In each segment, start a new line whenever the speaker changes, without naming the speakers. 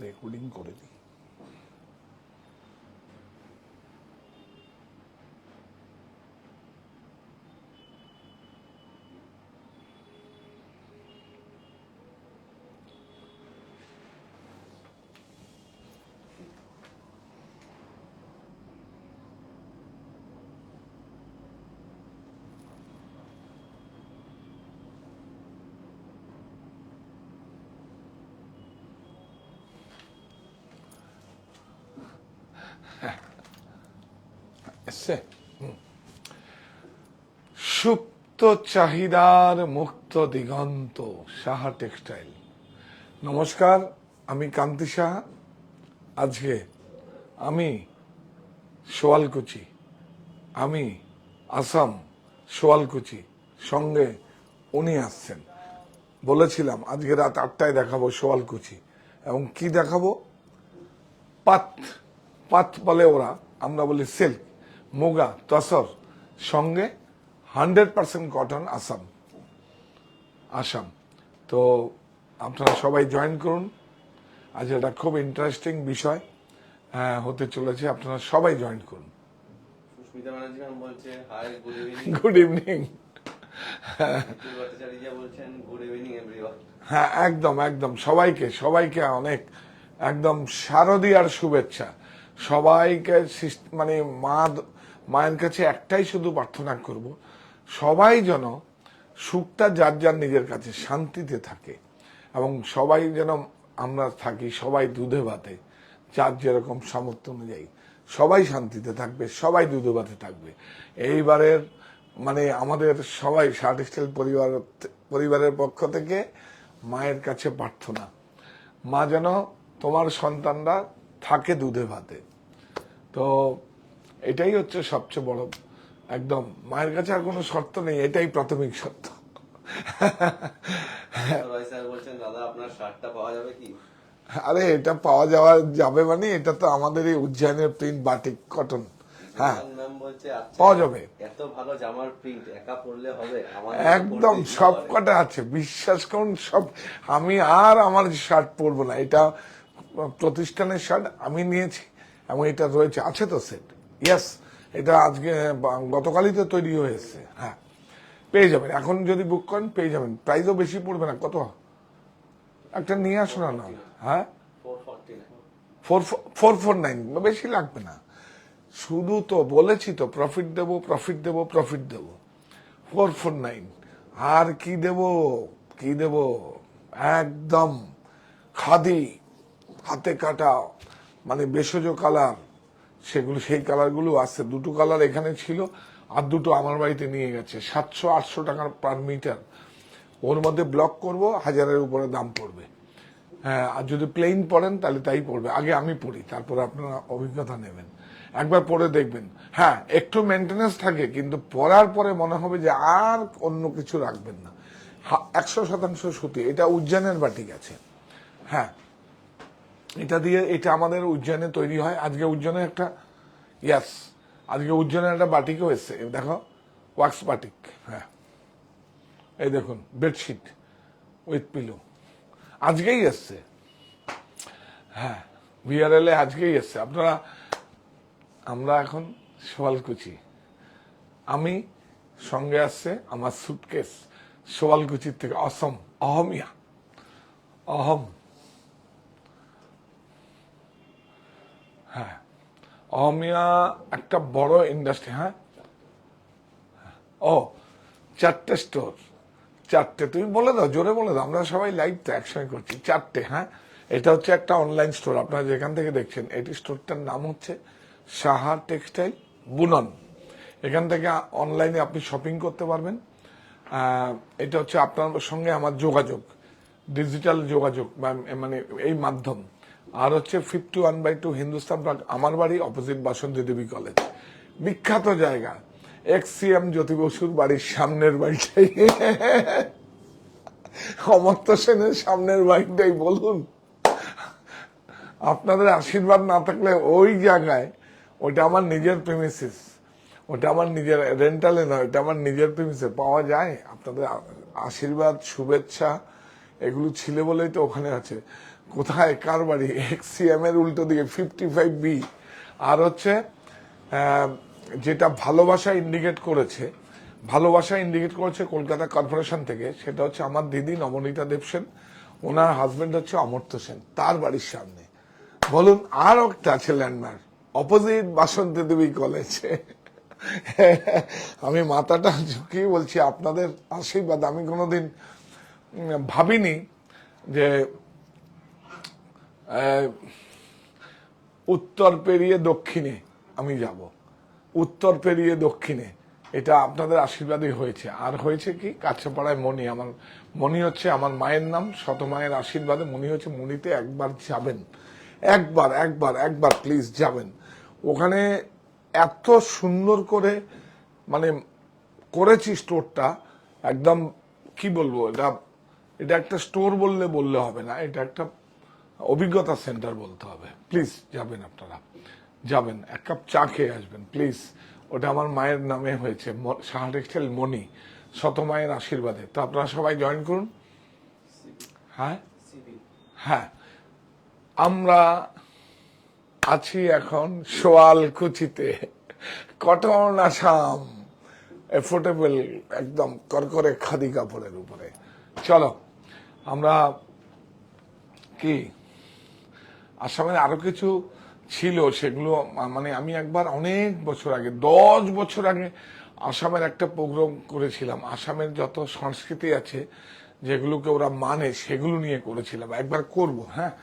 Recording করে দিই। সুপ্ত চাহিদার মুক্ত দিগন্ত, সাহা টেক্সটাইল। নমস্কার, আমি কান্তি সাহা। আজকে আমি সোয়ালকুচি, আমি আসাম সোয়ালকুচি, সঙ্গে উনি আসছেন। বলেছিলাম আজকে রাত 8টায় দেখাবো সোয়ালকুচি, এবং কি দেখাবো? পাত পাত বলে ওরা, আমরা বলি সিল্ক, মুগা, তসর, সঙ্গে 100% কটন, আসাম। তো আপনারা সবাই জয়েন করুন। আজ এটা খুব ইন্টারেস্টিং বিষয় হতে চলেছে, আপনারা সবাই জয়েন করুন।
সুস্মিতা ব্যানার্জি ম্যাম বলছে hi, good evening.
Good evening.
বলছেন গুড ইভিনিং এভরিওয়ান।
হ্যাঁ, একদম একদম সবাইকে অনেক একদম শারদীয়ার শুভেচ্ছা সবাইকে। মানে মায়ের কাছে একটাই শুধু প্রার্থনা করব, সবাই যেন সুখটা যার যার নিজের কাছে শান্তিতে থাকে, এবং সবাই যেন আমরা থাকি সবাই দুধে ভাতে, যার যেরকম সামর্থ্য অনুযায়ী সবাই শান্তিতে থাকবে, সবাই দুধে ভাতে থাকবে। এইবারের মানে আমাদের সবাই শার্ট স্টাইল পরিবারের পক্ষ থেকে মায়ের কাছে প্রার্থনা, মা যেন তোমার সন্তানরা থাকে দুধে ভাতে। তো এটাই হচ্ছে সবচেয়ে বড়, একদম মায়ের কাছে আর কোনো শর্ত নেই, এটাই প্রাথমিক শর্ত।
বলছেন দাদা আপনার শার্টটা পাওয়া যাবে কি?
আরে এটা যাবে মানে এটা তো আমাদের এই উজ্জয়নের প্রিন্ট বাটিক কটন। হ্যাঁ, পাওয়া যাবে।
এত ভালো জামার প্রিন্ট একা পরলে হবে?
একদম সব কটা আছে, বিশ্বাস করুন সব। আমি আর আমার শার্ট পরবো না, এটা প্রতিষ্ঠানের শার্ট আমি নিয়েছি, এবং এটা রয়েছে, আছে তো সেট। ইয়েস, এটা আজকে গতকালই তো তৈরি হয়েছে। হ্যাঁ, পেয়ে যাবেন, এখন যদি বুক করেন পেয়ে যাবেন। প্রাইসও বেশি পড়বে না, কত একটা নিয়ে আসো না। হ্যাঁ, 449, বেশি লাগবে না। শুধু তো বলেছি তো প্রফিট দেবো 449। আর কি দেব? একদম খাদি, হাতে কাটা, মানে ভেষজ কালার, সেই কালারগুলো আছে। দুটো কালার এখানে ছিল, আর দুটো আমার বাড়িতে নিয়ে গেছে। 700-800 টাকার পার মিটার। ওর মধ্যে ব্লক করব, 1000-এর উপরে দাম পড়বে। হ্যাঁ, আর যদি প্লেন পড়েন তাহলে তাই পড়বে। আগে আমি পড়ি, তারপরে আপনারা অভিজ্ঞতা নেবেন, একবার পরে দেখবেন। হ্যাঁ, একটু মেনটেনেন্স থাকে, কিন্তু পরার পরে মনে হবে যে আর অন্য কিছু রাখবেন না। 100% সুতি। এটা উজ্জয়নের বাটিক আছে। হ্যাঁ, এটা আমাদের উজ্জয়নে তৈরি হয়। আজকে উজ্জয়নের একটা বাটিকও এসছে, দেখো, ওয়াক্স বাটিক। হ্যাঁ, এই দেখুন, বেডশিট উইথ পিলো আজকেই এসছে। হ্যাঁ, VRL আজকেই এসছে। আমরা এখন সোয়ালকুচি, আমি সঙ্গে আসছে আমার সুটকেস সোয়ালকুচির থেকে, অহম। হ্যাঁ, অহমিয়া একটা বড় ইন্ডাস্ট্রি। হ্যাঁ, ও 4টে স্টোর, 4টে। তুমি বলে দাও, জোরে বলে দাও, আমরা সবাই লাইভ তো একসঙ্গে করছি। 4টে। হ্যাঁ, এটা হচ্ছে একটা অনলাইন স্টোর, আপনারা যেখান থেকে দেখছেন। এটি স্টোরটার নাম হচ্ছে সাহা টেক্সটাইল বুনন। এখান থেকে অনলাইনে আপনি শপিং করতে পারবেন। এটা হচ্ছে আপনার সঙ্গে আমার যোগাযোগ, ডিজিটাল যোগাযোগ, মানে এই মাধ্যম। আর হচ্ছে 51/2 হিন্দুস্তান পার্ক, আমার বাড়ি অপোজিট বাসন্তী দেবী কলেজ, বিখ্যাত জায়গা। XCM জ্যোতি বসুর বাড়ির সামনের বাড়িটাই, অমর্ত্য সেনের সামনের বাড়িটাই। বলুন, আপনাদের আশীর্বাদ না থাকলে ওই জায়গায়, ওটা আমার নিজের প্রেমিসিস, ওটা আমার নিজের, রেন্টালে নয়, ওটা আমার নিজের প্রেমিসে পাওয়া যায়। আপনাদের আশীর্বাদ, শুভেচ্ছা, এগুলো ছিল বলেই তো ওখানে আছে। কোথায় কার বাড়ি, XCM এর উল্টো দিকে 55B। আর হচ্ছে যেটা ভালোবাসা ইন্ডিকেট করেছে, কলকাতা কর্পোরেশন থেকে, সেটা হচ্ছে আমার দিদি নবনীতা দেব সেন, ওনার হাজবেন্ড হচ্ছে অমর্ত্য সেন, তার বাড়ির সামনে। বলুন, আর একটা আছে ল্যান্ডমার্ক, অপোজিট বাসন্তী দেবী কলেজে। আমি মাথাটা ঝুঁকিয়ে বলছি, আপনাদের আশীর্বাদ। আমি কোনোদিন ভাবিনি যে উত্তর পেরিয়ে দক্ষিণে আমি যাব, উত্তর পেরিয়ে দক্ষিণে, এটা আপনাদের আশীর্বাদই হয়েছে। আর হয়েছে কি, কাছাপাড়ায় মণি, আমার মণি হচ্ছে আমার মায়ের নাম, শত মায়ের আশীর্বাদে মণি হচ্ছে। মণিতে একবার যাবেন, একবার প্লিজ যাবেন। ওখানে এত সুন্দর করে মানে করেছি স্টোরটা, একদম কি বলবো, এটা একটা স্টোর বললে হবে না, এটা একটা অভিজ্ঞতা সেন্টার বলতে হবে। প্লিজ যাবেন, আপনারা যাবেন, এক কাপ চা খেয়ে আসবেন প্লিজ। ওটা আমার মায়ের নামে হয়েছে, সাহা টেক্সটাইল মণি, শত মায়ের আশীর্বাদে। তো আপনারা সবাই জয়েন করুন। হ্যাঁ, আমরা আছি এখন সোয়ালকুচিতে, কটন আসাম, এফোর্ডেবল, একদম করকরে খাদি কাপড়ের উপরে। চলো, আমরা কি আসামের আরো কিছু ছিল, সেগুলো মানে আমি একবার অনেক বছর আগে, 10 বছর আগে আসামের একটা প্রোগ্রাম করেছিলাম। আসামের যত সংস্কৃতি আছে যেগুলোকে ওরা মানে, সেগুলো নিয়ে করেছিলাম। একবার করব, হ্যাঁ,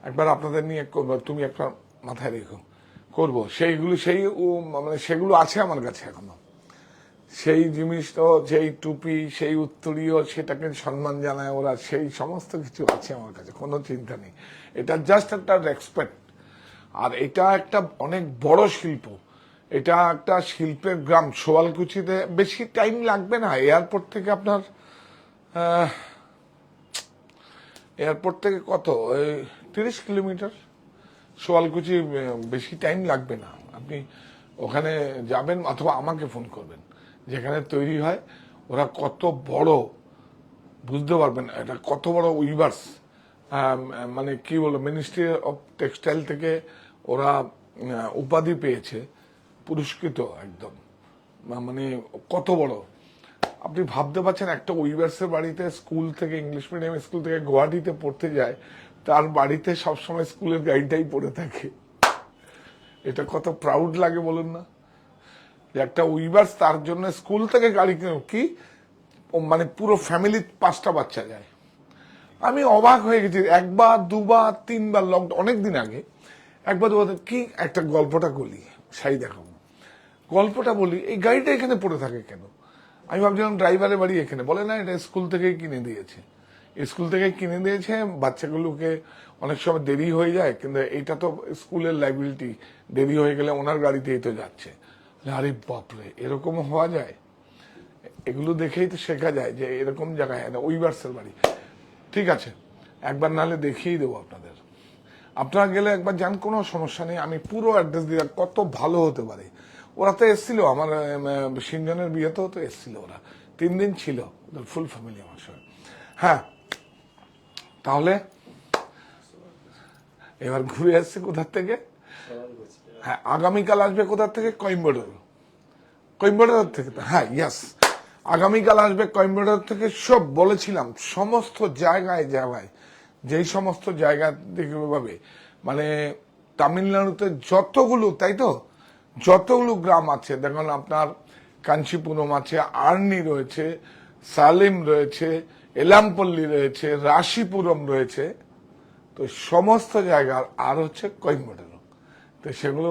একবার আপনাদের নিয়ে করবো, তুমি একটা মাথায় রেখো, করব সেইগুলো। মানে সেগুলো আছে আমার কাছে এখনো, সেই জিনিস তো, সেই টুপি, সেই উত্তরীয়, সেটাকে সম্মান জানায় ওরা, সেই সমস্ত কিছু আছে আমার কাছে, কোনো চিন্তা নেই। এটা জাস্ট একটা রেসপেক্ট। আর এটা একটা অনেক বড় শিল্প, এটা একটা শিল্পের গ্রাম। সোয়ালকুচিতে বেশি টাইম লাগবে না, এয়ারপোর্ট থেকে আপনার এয়ারপোর্ট থেকে কত, 30 কিলোমিটার সোয়ালকুচি, বেশি টাইম লাগবে না। আপনি ওখানে যাবেন অথবা আমাকে ফোন করবেন, যেখানে তৈরি হয় ওরা কত বড়, বুঝতে পারবেন এটা কত বড় উইভার্স। মানে কি বলবো, মিনিস্ট্রি অফ টেক্সটাইল থেকে ওরা উপাধি পেয়েছে, পুরস্কৃত একদম, মানে কত বড়। আপনি ভাবতে পারছেন, একটা উইভার্সের বাড়িতে স্কুল থেকে, ইংলিশ মিডিয়াম স্কুল থেকে গুয়াহাটিতে পড়তে যায়, তার বাড়িতে সবসময় স্কুলের গাড়িটাই পড়ে থাকে। এটা কত প্রাউড লাগে বলুন না, যে একটা উইভার্স, তার জন্য স্কুল থেকে গাড়ি কি, মানে পুরো ফ্যামিলি 5টা বাচ্চা যায়। আমি অবাক হয়ে গেছি, একবার দুবার তিনবার, লকডাউন অনেকদিন আগে একবার দুবার, কি একটা গল্পটা বলি, সাই দেখাবো, গল্পটা বলি, এই গাড়িটা এখানে পড়ে থাকে কেন? আমি ভাবছিলাম ড্রাইভারের বাড়ি এখানে, বলে না এটা স্কুল থেকেই কিনে দিয়েছে। স্কুল থেকে কিনে দিয়েছে, বাচ্চাগুলোকে অনেক সময় দেরি হয়ে যায়, কিন্তু এটা তো স্কুলের লাইবিলিটি, দেরি হয়ে গেলে ওনার গাড়িতেই তো যাচ্ছে। আরে বাপরে, এরকম হওয়া যায়? এগুলো দেখেই তো শেখা যায় যে এরকম জায়গায় উইভার্সের বাড়ি। ঠিক আছে, একবার নাহলে দেখিয়ে দেবো আপনাদের, আপনারা গেলে একবার যান, কোনো সমস্যা নেই, আমি পুরো অ্যাড্রেস দিলাম। কত ভালো হতে পারে। ওরা তো এসছিল আমার সিনজনের বিয়েতেও তো এসছিল, ওরা 3 দিন ছিল, ওদের ফুল ফ্যামিলি আমার সঙ্গে। হ্যাঁ, তাহলে এবার ঘুরে আসছে কোথার থেকে? হ্যাঁ, আগামীকাল আসবে কোথার থেকে? কোয়েম্বাটোর থেকে। হ্যাঁ, ইয়াস, আগামীকাল আসবে কোয়েম্বাটোর থেকে। সব বলেছিলাম, সমস্ত জায়গায় যেই সমস্ত জায়গা দেখবে, মানে তামিলনাড়ুতে যতগুলো, তাই তো, যতগুলো গ্রাম আছে দেখুন, আপনার কাঞ্চিপুরম আছে, আর্নি রয়েছে, সালিম রয়েছে, এলামপল্লী রয়েছে, রাশিপুরম রয়েছে, তো সমস্ত জায়গার, আর হচ্ছে কোয়েম্বাটোর, তো সেগুলো,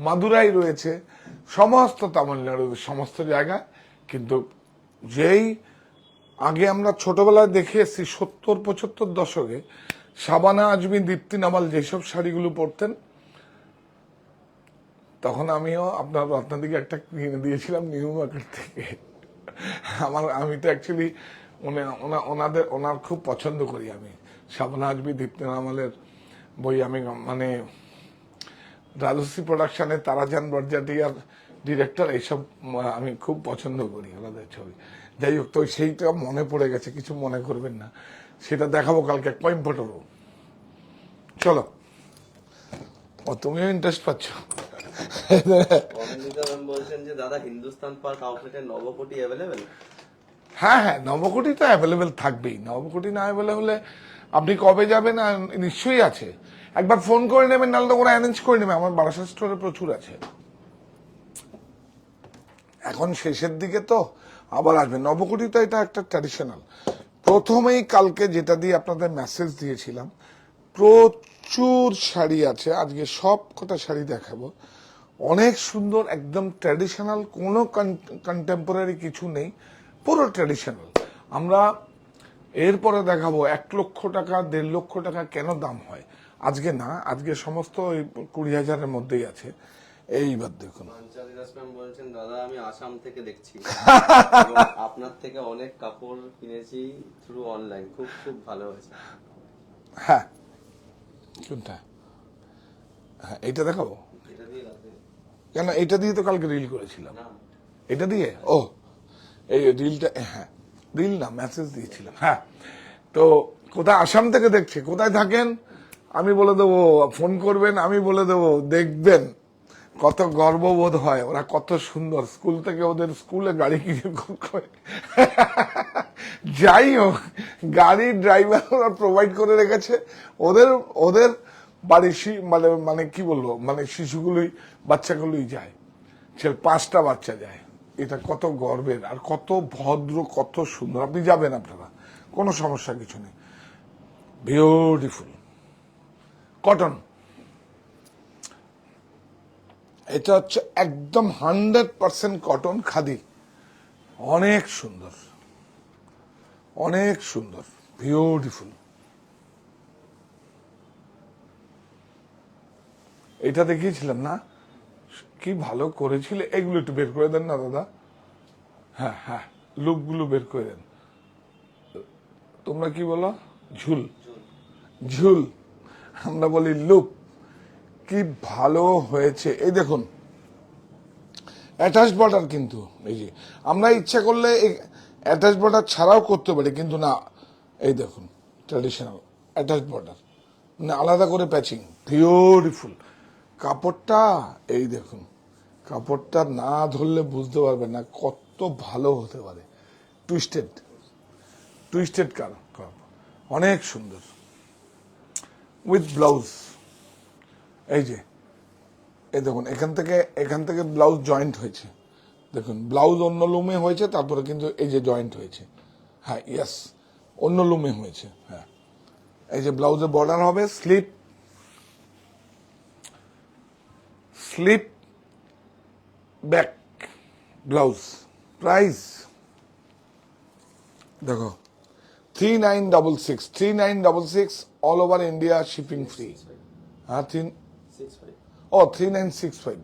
মাদুরাই রয়েছে, সমস্ত তামিলনাড়ুর সমস্ত জায়গায়। কিন্তু যেই আগে আমরা ছোটবেলায় দেখে এসেছি 70-75 দশকে, শাবানা আজমি, দীপ্তি নামাল যেসব শাড়িগুলো পরতেন, তখন আমিও আপনাদেরকে একটা কিনে দিয়েছিলাম নিউ মার্কেট থেকে। আমি তো অ্যাকচুয়ালি ওনার খুব পছন্দ করি আমি, শাবানা আজমি, দীপ্তি নামালের বই। আমি মানে রাজশ্রী প্রোডাকশনের তারাজান বরজাটিয়ার ডিরেক্টর, এইসব আমি খুব পছন্দ করি ওনাদের ছবি। যাই হোক, তো সেইটা মনে পড়ে গেছে, কিছু মনে করবেন না, সেটা দেখাবো কালকে কোয়েম্বাটোরও। চলো। ও তুমিও ইন্টারেস্ট পাচ্ছ?
অনিন্দিতা ম্যাম বলছেন যে দাদা হিন্দুস্তান পার্ক আউটলেটে নবকোটি অ্যাভেলেবেল।
হ্যাঁ হ্যাঁ, নবকোটি তো অ্যাভেলেবেল থাকবেই। নবকোটি না অ্যাভেলেবেল হলে আপনি কবে যাবেন? নিশ্চয়ই আছে, একবার ফোন করে নেবেন, নাহলে তো ওরা অ্যারেঞ্জ করে নেবে। আমার বারাসাত স্টোরে প্রচুর আছে। এখন শেষের দিকে তো আবার আসবে নবকোটি, তো এটা একটা ট্র্যাডিশনাল। প্রথমেই কালকে যেটা দিয়ে আপনাদের মেসেজ দিয়েছিলাম, প্রচুর শাড়ি আছে, আজকে সব কটা শাড়ি দেখাবো। অনেক সুন্দর, একদম ট্র্যাডিশনাল, কোনো কন্টেম্পোরারি কিছু নেই, পুরো ট্র্যাডিশনাল। আমরা এরপরে দেখাবো 1,00,000 টাকা 1,50,000 টাকা কেন দাম হয়। আজকে না, আজকে সমস্ত ওই 20,000-এর মধ্যেই আছে। এইবার দেখুন,
পাঞ্চালী দাস ম্যাম বলছেন দাদা আমি আসাম থেকে দেখছি এবং আপনার থেকে অনেক কাপড় কিনেছি থ্রু অনলাইন, খুব খুব ভালো হয়েছে।
হ্যাঁ কোনটা? হ্যাঁ এইটা দেখাবো
এটা দিয়ে রাতে
কেন? এইটা দিয়ে তো কালকে রিল করেছিলাম।
না
এটা দিয়ে? ও এই রিলটা, হ্যাঁ রিল না, মেসেজ দিয়েছিলাম। হ্যাঁ, তো কোথায় আসাম থেকে দেখছে, কোথায় থাকেন আমি বলে দেবো, ফোন করবেন আমি বলে দেবো, দেখবেন কত গর্ববোধ হয়। ওরা কত সুন্দর, স্কুল থেকে ওদের স্কুলে গাড়ি কিনে করে। যাই হোক, গাড়ির ড্রাইভার ওরা প্রোভাইড করে রেখেছে। ওদের ওদের বাড়ির মানে কি বলবো, মানে শিশুগুলোই, বাচ্চাগুলোই যায়। 5টা বাচ্চা যায়। এটা কত গর্বের, আর কত ভদ্র, কত সুন্দর। আপনি যাবেন, আপনারা কোনো সমস্যা কিছু নেই। বিউটিফুল কটন, এটা হচ্ছে একদম 100% কটন, খাদি। অনেক সুন্দর, অনেক সুন্দর, বিউটিফুল। এটা দেখিয়েছিলাম না, কি ভালো করেছিল। এগুলো একটু বের করে দেন না দাদা। হ্যাঁ হ্যাঁ, লুকগুলো বের করে দেন। তোমরা কি বলো? ঝুল, ঝুল, আমরা বলি লুক। কি ভালো হয়েছে। এই দেখুন, অ্যাটাচ বর্ডার, কিন্তু এই যে আমরা ইচ্ছা করলে অ্যাটাচ বর্ডার ছাড়াও করতে পারি, কিন্তু না, এই দেখুন ট্র্যাডিশনাল অ্যাটাচ বর্ডার, মানে আলাদা করে প্যাচিং। বিউটিফুল কাপড়টা, এই দেখুন, কাপড়টা না ধরলে বুঝতে পারবেন না কত ভালো হতে পারে। টুইস্টেড, টুইস্টেড কাপড়, অনেক সুন্দর, উইথ ব্লাউজ। এই যে, এই দেখুন, এখান থেকে ব্লাউজ জয়েন্ট হয়েছে। দেখুন, ব্লাউজ অন্য লুমে হয়েছে, তারপরে কিন্তু এই যে জয়েন্ট হয়েছে। হ্যাঁ ইয়েস, অন্য লুমে হয়েছে। হ্যাঁ, এই যে ব্লাউজের বর্ডার হবে, slip, slip back blouse. Price দেখো, 3966, 3966, all over India shipping free. হ্যাঁ, 3965,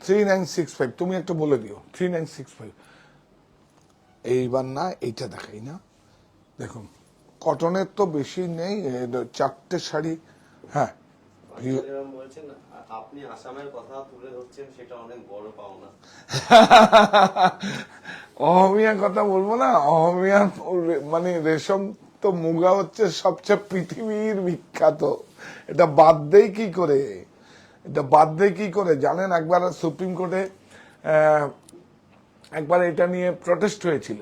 3965, তুমি একটা বলে দিও 3965। এইবার না, এইটা দেখাই না। দেখুন, কটনের তো বেশি নেই, 4টে শাড়ি। হ্যাঁ,
পাঞ্চালী ম্যাম বলছেন আপনি আসামের কথা তুলে ধরছেন, সেটা অনেক বড় পাওনা।
অহমিয়া কথা বলবো না, অহমিয়া মানে রেশম তো, মুগা হচ্ছে সবচেয়ে পৃথিবীর বিখ্যাত। এটা বাদ দেই কি করে, এটা বাদ দেই কি করে জানেন? একবার সুপ্রিম কোর্টে একবার এটা নিয়ে প্রটেস্ট হয়েছিল,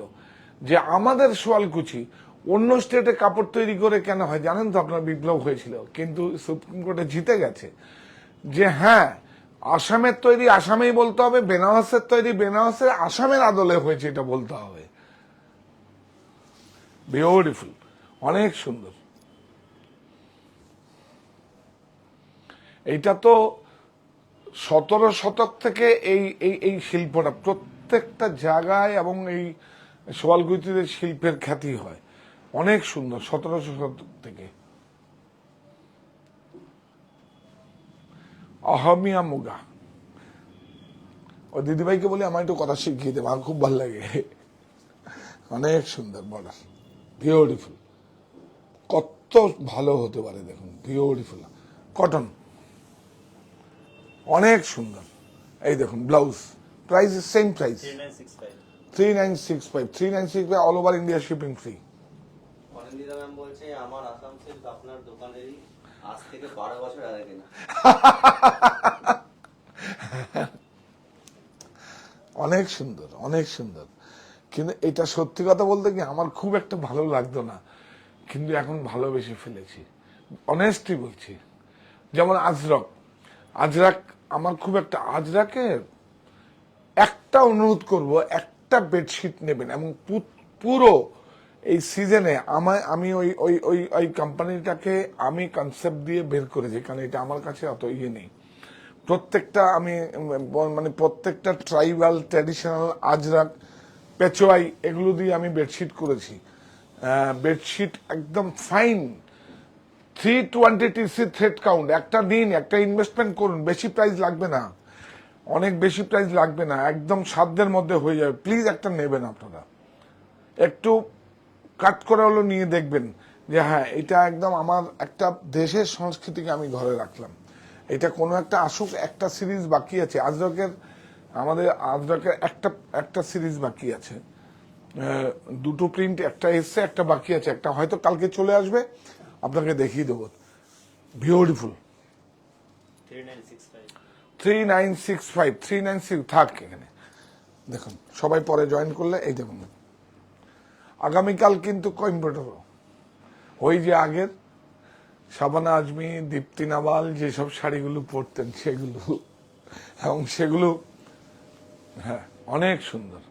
যে আমাদের সোয়ালকুচি অন্য স্টেটে কাপড় তৈরি করে কেন হয়, জানেন তো আপনার? বিপ্লব হয়েছিল, কিন্তু সুপ্রিম কোর্টে জিতে গেছে। যে হ্যাঁ, আসামের তৈরি আসামেই বলতে হবে, বেনারসের তৈরি বেনারসের, আসামের আদলে হয়েছে এটা বলতে হবে। বিউটিফুল, অনেক সুন্দর। এইটা তো 17 শতক থেকে এই এই এই শিল্পটা প্রত্যেকটা জায়গায়, এবং এই সোয়ালকুচিদের শিল্পের খ্যাতি হয়। অনেক সুন্দর, 1700 শতক থেকে। অহমিয়া মুগা, ও দিদিভাইকে বলি আমার একটু কথা শিখিয়ে দেবে, আমার খুব ভালো লাগে। অনেক সুন্দর বর্ডার, বিউটিফুল, কত ভালো হতে পারে দেখুন, বিউটিফুল কটন, অনেক সুন্দর। এই দেখুন blouse, price same price, 3965, 3965, all over India shipping free.
Anindita ma'am বলছে আমার আসাম সিল্ক আপনার দোকানেরই আজ থেকে 12 বছর আগে কিনা।
অনেক সুন্দর, অনেক সুন্দর। কিন্তু এটা সত্যি কথা বলতে কি আমার খুব একটা ভালো লাগতো না, কিন্তু এখন ভালোবেসে ফেলেছি, অনেস্টলি বলছি। যেমন আজরক, আজরাক আমার খুব একটা, আজরাকে একটা অনুরোধ করব, একটা বেডশিট নেবেন এবং পুরো এই সিজনে আমি ওই ওই ওই ওই কোম্পানিটাকে আমি কনসেপ্ট দিয়ে বের করেছি, কারণ এটা আমার কাছে অত ইয়ে নেই। প্রত্যেকটা আমি মানে প্রত্যেকটা ট্রাইবাল ট্র্যাডিশনাল আজরাক পেচোয়াই এগুলো দিয়ে আমি বেডশিট করেছি। বেডশিট একদম ফাইন, 320 টিসি থ্রেড কাউন্ট। একটা দিন একটা ইনভেস্টমেন্ট করুন, বেশি প্রাইস লাগবে না, অনেক বেশি প্রাইস লাগবে না, একদম সাধ্যের মধ্যে হয়ে যাবে। প্লিজ একটা নেবেন আপনারা, একটু কাট করে হলো নিয়ে দেখবেন যে হ্যাঁ এটা একদম আমার একটা দেশের সংস্কৃতিকে আমি ঘরে রাখলাম। এটা কোনো একটা আসুক, একটা সিরিজ বাকি আছে আজরকের, আমাদের আজরকের একটা সিরিজ বাকি আছে, দুটো প্রিন্ট, একটা এসছে একটা বাকি আছে, একটা হয়তো কালকে চলে আসবে, আপনাকে দেখিয়ে দেবো। বিউটিফুল। 3965 থাক এখানে দেখুন, সবাই পরে জয়েন করলে এই দেখুন। আগামীকাল কিন্তু কইম্বেটর, ওই যে আগের শাবানা আজমি, দীপ্তি নাওয়াল যেসব শাড়িগুলো পরতেন সেগুলো, এবং সেগুলো হ্যাঁ অনেক সুন্দর,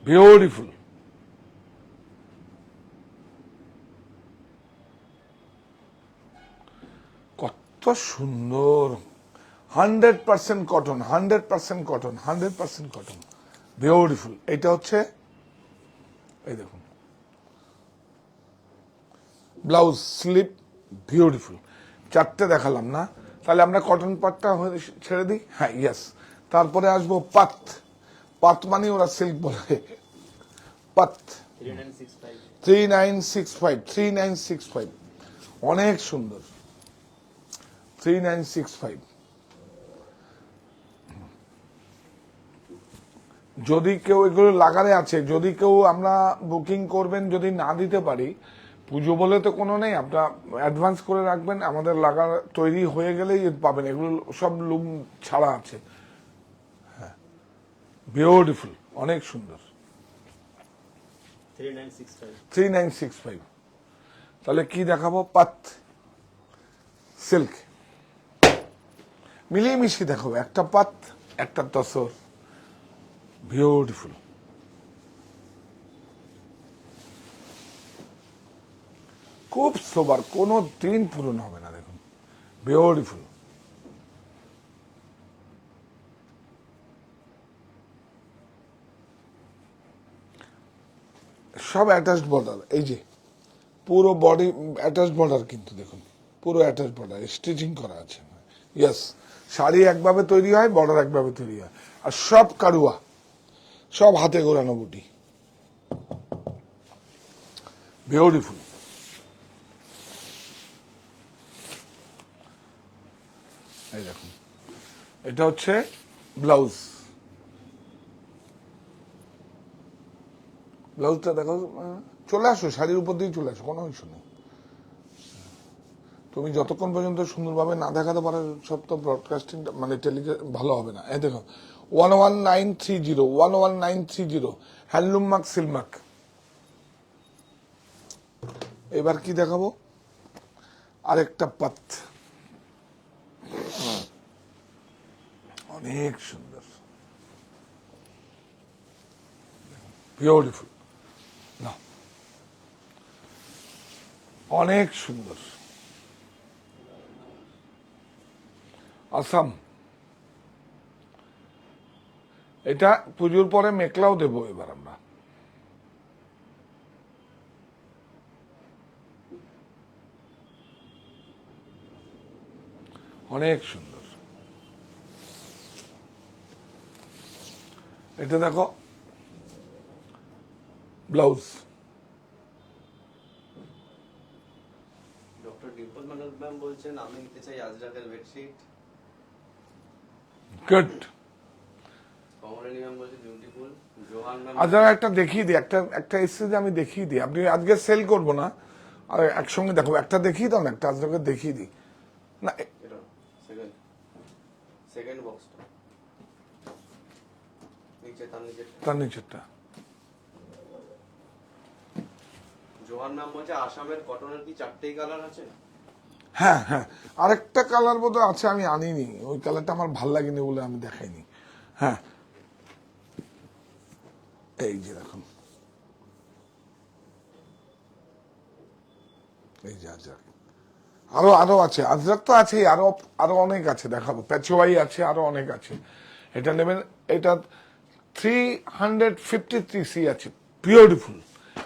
বিউটিফুল। কত সুন্দর, 100% কটন, 100% কটন, 100% কটন, বিউটিফুল। এটা হচ্ছে এই দেখুন ব্লাউজ, স্লিপ, বিউটিফুল। চারটে দেখালাম না, তাহলে আমরা কটন পাটটা ছেড়ে দিই। হ্যাঁ ইয়েস, তারপরে আসবো পাত। পাত মানে ওরা সিল্ক বলে, পাত 3965 অনেক সুন্দর, 3965। যদি কেউ এগুলো লাগারে আছে, যদি কেউ আমরা বুকিং করবেন, যদি না দিতে পারি, পুজো বলে তো কোনো নেই, আপনার অ্যাডভান্স করে রাখবেন, আমাদের লাগার তৈরি হয়ে গেলেই পাবেন। এগুলো সব লুম ছাড়া আছে। হ্যাঁ বিউটিফুল, অনেক সুন্দর, 3965। তাহলে কি দেখাবো? পাত, সিল্ক, মিলিয়ে মিশিয়ে দেখাবো। একটা পাত, একটা তসর, বিউটিফুল। খুব সোবার, কোনো দিন পূরণ হবে না। দেখুন বিউটিফুল, সব অ্যাটাচড বর্ডার, এই যে পুরো বডি অ্যাটাচড বর্ডার, কিন্তু দেখুন পুরো অ্যাটাচড বর্ডার, স্টিচিং করা আছে। ইয়েস, শাড়ি একভাবে তৈরি হয়, বর্ডার একভাবে তৈরি হয়, আর সব কারুয়া, সব হাতে গোড়ানো বুটি, বিউটিফুল। এই দেখুন, এটা হচ্ছে ব্লাউজ। ব্লাউজটা দেখো, চলে আসো, শাড়ির উপর দিয়ে চলে আসো, কোনো ইস্যু নেই। তুমি যতক্ষণ পর্যন্ত সুন্দরভাবে না দেখাতে পারো, সব তো ব্রডকাস্টিং মানে ভালো হবে না। এই দেখো 11930 হ্যান্ডলুম মার্ক, সিলমার্ক। এবার কি দেখাবো? আরেকটা পাত, অনেক সুন্দর, বিউটিফুল, না অনেক সুন্দর, আসাম। এটা পুজোর পরে মেকলাও দেবো এবার আমরা। অনেক সুন্দর, এটা দেখো ব্লাউজ।
ডক্টর ডিম্পল ম্যাম বলছেন আমি নিতে চাই আজরাকের বেডশিট।
গুড।
কমলিনী ম্যাম বলছে বিউটিফুল। জোহান ম্যাম
আচ্ছা একটা দেখিয়ে দিই, একটা এসছে যে আমি দেখিয়ে দিই। আপনি আজকে সেল করবো না, আর একসঙ্গে দেখো, একটা দেখিয়ে দাও না, একটা আজরাকে দেখিয়ে দিই না।
এটা সেকেন্ড সেকেন্ড বক্সটা নিচে, তার নিচে
তার নিচেরটা
জোহার নাম বলছে আসামের কটনের কি 4টেই কালার আছে?
হ্যাঁ হ্যাঁ, আরেকটা কালার বোধহয় আছে, আমি আনিনি, ওই কালারটা আমার ভাল লাগেনি বলে আমি দেখাইনি। হ্যাঁ, এই যে দেখুন, এই যে আজরাক, আরো আরো আছে, আজরাক তো আছেই, আরো আরো অনেক আছে, দেখাবো, প্যাচওয়াই আছে, আরো অনেক আছে। এটা নেবেন, এটা 353 সি আছে, বিউটিফুল,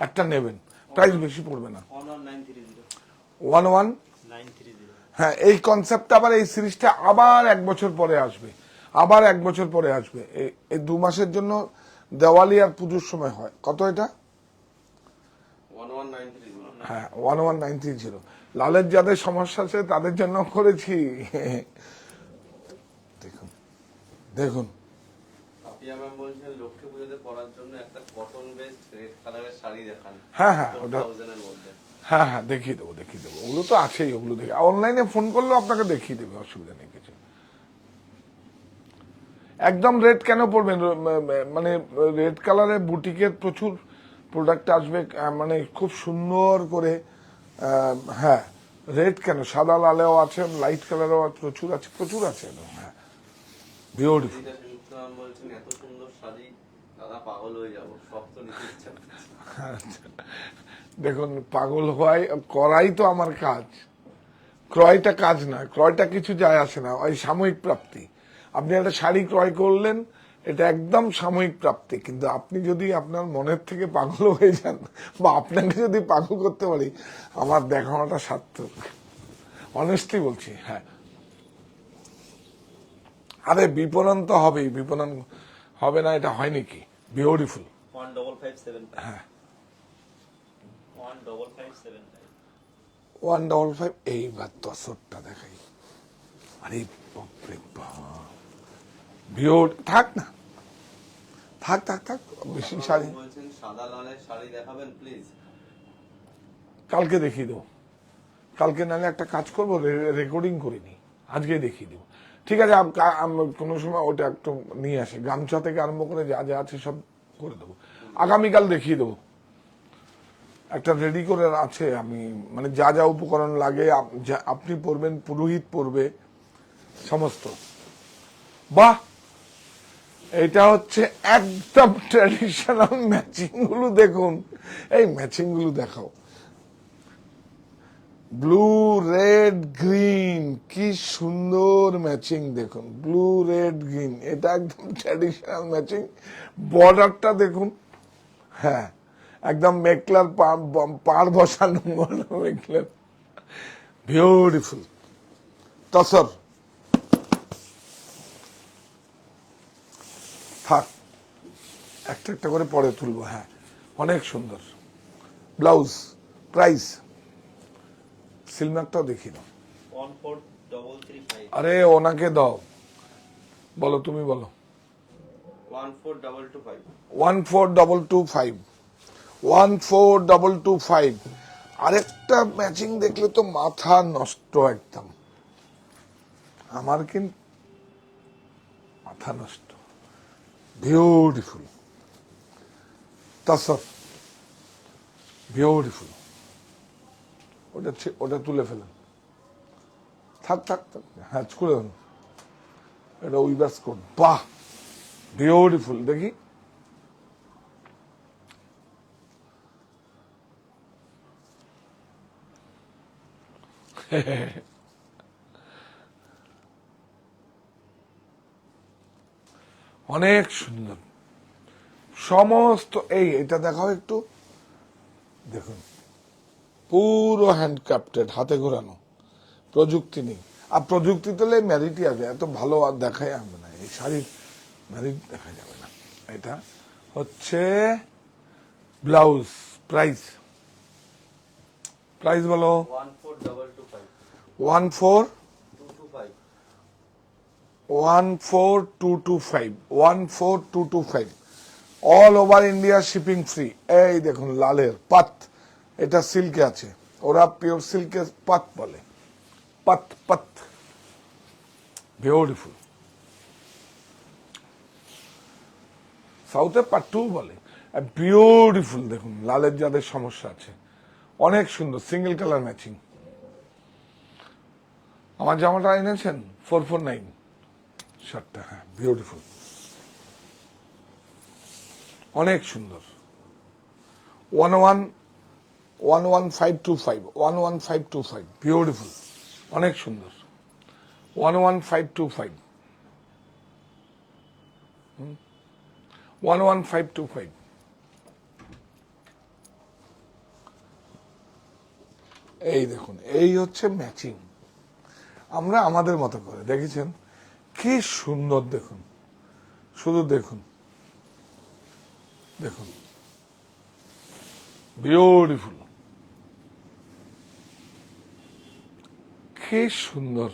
একটা নেবেন, প্রাইস বেশি পড়বে না।
11930
হ্যাঁ, এই কনসেপ্টটা আবার, এই সিরিজটা আবার 1 বছর পরে আসবে, আবার 1 বছর পরে আসবে। এই 2 মাসের জন্য দেওয়ালি আর পুজোর সময় হয়। কত এটা?
11930।
হ্যাঁ, 11930। লালের যাদের সমস্যা আছে তাদের জন্য করেছি। দেখুন দেখুন,
পাপিয়া ম্যাম বলছেন লক্ষ্মী পুজোতে পরার জন্য একটা কটন বেসড রেড কালারের শাড়ি দেখান।
হ্যাঁ হ্যাঁ, ওটা
4000 এর মধ্যে।
হ্যাঁ হ্যাঁ, দেখিয়ে দেবো দেখিয়ে দেবো, ওগুলো তো আছেই, ওগুলো দেখে অনলাইনে ফোন করলেও আপনাকে দেখিয়ে দেবে, অসুবিধা নেই কিছু। একদম রেড কেন পড়বেন, মানে রেড কালারের বুটিকের প্রচুর প্রোডাক্ট আসবে, মানে খুব সুন্দর করে। হ্যাঁ, রেড কেন, সাদা লালেও আছে, লাইট কালারও প্রচুর আছে, প্রচুর আছে একদম। হ্যাঁ, বিউটিফুল।
দিদা সুমিত্রা ম্যাম বলছেন এত সুন্দর শাড়ি দাদা পাগল হয়ে যাব, সব তো নিতে ইচ্ছা করছে।
দেখুন, পাগল হওয়াই, করাই তো আমার কাজ, ক্রয়টা কাজ না, ক্রয়টা কিছু যায় আসে না, ওই সাময়িক প্রাপ্তি। আপনি একটা শাড়ি ক্রয় করলেন, এটা একদম সাময়িক প্রাপ্তি, কিন্তু আপনি যদি আপনার মনের থেকে পাগল হয়ে যান, বা আপনাকে যদি পাগল করতে পারি, আমার দেখানোটা সার্থক, অনেস্টলি বলছি। হ্যাঁ, আরে বিপণন তো হবেই, বিপণন হবে না এটা হয় নাকি? বিউটিফুল।
15575।
হ্যাঁ,
15575।
155। এইবার তসরটা দেখাই, আরে বাপরে বাপ, থাক না, থাক থাক থাক, বেশি শাড়ি
বলছেন সাদা লালের শাড়ি দেখাবেন প্লিজ।
কালকে দেখিয়ে দেবো, কালকে নাহলে একটা কাজ করবো, রেকর্ডিং করে নি, আজকে দেখিয়ে দেবো। ঠিক আছে, কোনো সময় ওটা একটু নিয়ে আসে, গামছা থেকে আরম্ভ করে যা যা আছে সব করে দেবো, আগামীকাল দেখিয়ে দেবো। একটা রেডি করে আছে, আমি মানে যা যা উপকরণ লাগে, আপনি পড়বেন, পুরোহিত পড়বে, সমস্ত। বাহ, এটা হচ্ছে একদম ট্র্যাডিশনাল ম্যাচিং গুলো দেখুন, এই ম্যাচিং গুলো দেখাও, ব্লু রেড গ্রিন, কি সুন্দর ম্যাচিং দেখুন, ব্লু রেড গ্রিন, এটা একদম ট্র্যাডিশনাল ম্যাচিং। বর্ডারটা দেখুন, হ্যাঁ, একদম মেঘলার পাড় বসানো, মেঘলার, বিউটিফুল তসর। থাক, একটা একটা করে পরে তুলবো। হ্যাঁ, অনেক সুন্দর ব্লাউজ। প্রাইস সিলমাকটাও দেখিয়ে দাও।
14335।
আরে ওনাকে দাও, বলো, তুমি বলো।
14225।
14225, 14225। আরেকটা ম্যাচিং দেখলে তো মাথা নষ্ট একদম, আমার কিন্তু মাথা নষ্ট। Beautiful tussar, beautiful. ওটা তুলে ফেলেন, থাক থাক থাক, হ্যাঁ করে দেন, এটা উইভার্স কোড। বাহ, বিউটিফুল, দেখি। অনেক সুন্দর সমস্ত। এটা দেখাও একটু, দেখুন, পুরো হ্যান্ডক্রাফটেড, হাতে ঘোরানো, প্রযুক্তি নেই। আর প্রযুক্তি তাহলে ম্যারিটই আসবে, এত ভালো আর দেখাই আসবে না, এই শাড়ির ম্যারিট দেখা যাবে না। এটা হচ্ছে ব্লাউজ। প্রাইস প্রাইস বলো।
14225।
14225, 14225, all over India shipping free. এই দেখুন লালের পাত, এটা সিল্কে আছে, ওরা পিওর সিল্কে পাত বলে, পাত পাত, বিউটিফুল। সাউথে পাট্টু বলে, বিউটিফুল। দেখুন লালের যাদের সমস্যা আছে, অনেক সুন্দর, সিঙ্গেল কালার ম্যাচিং। আমার জামাটা এনেছেন 449 শার্টটা, হ্যাঁ বিউটিফুল, অনেক সুন্দর। 11525 বিউটিফুল, অনেক সুন্দর। 11525 11525। এই দেখুন, এই হচ্ছে ম্যাচিং। আমরা আমাদের মতো করে, দেখেছেন কি সুন্দর, দেখুন শুধু দেখুন, দেখুন বিউটিফুল, কি সুন্দর।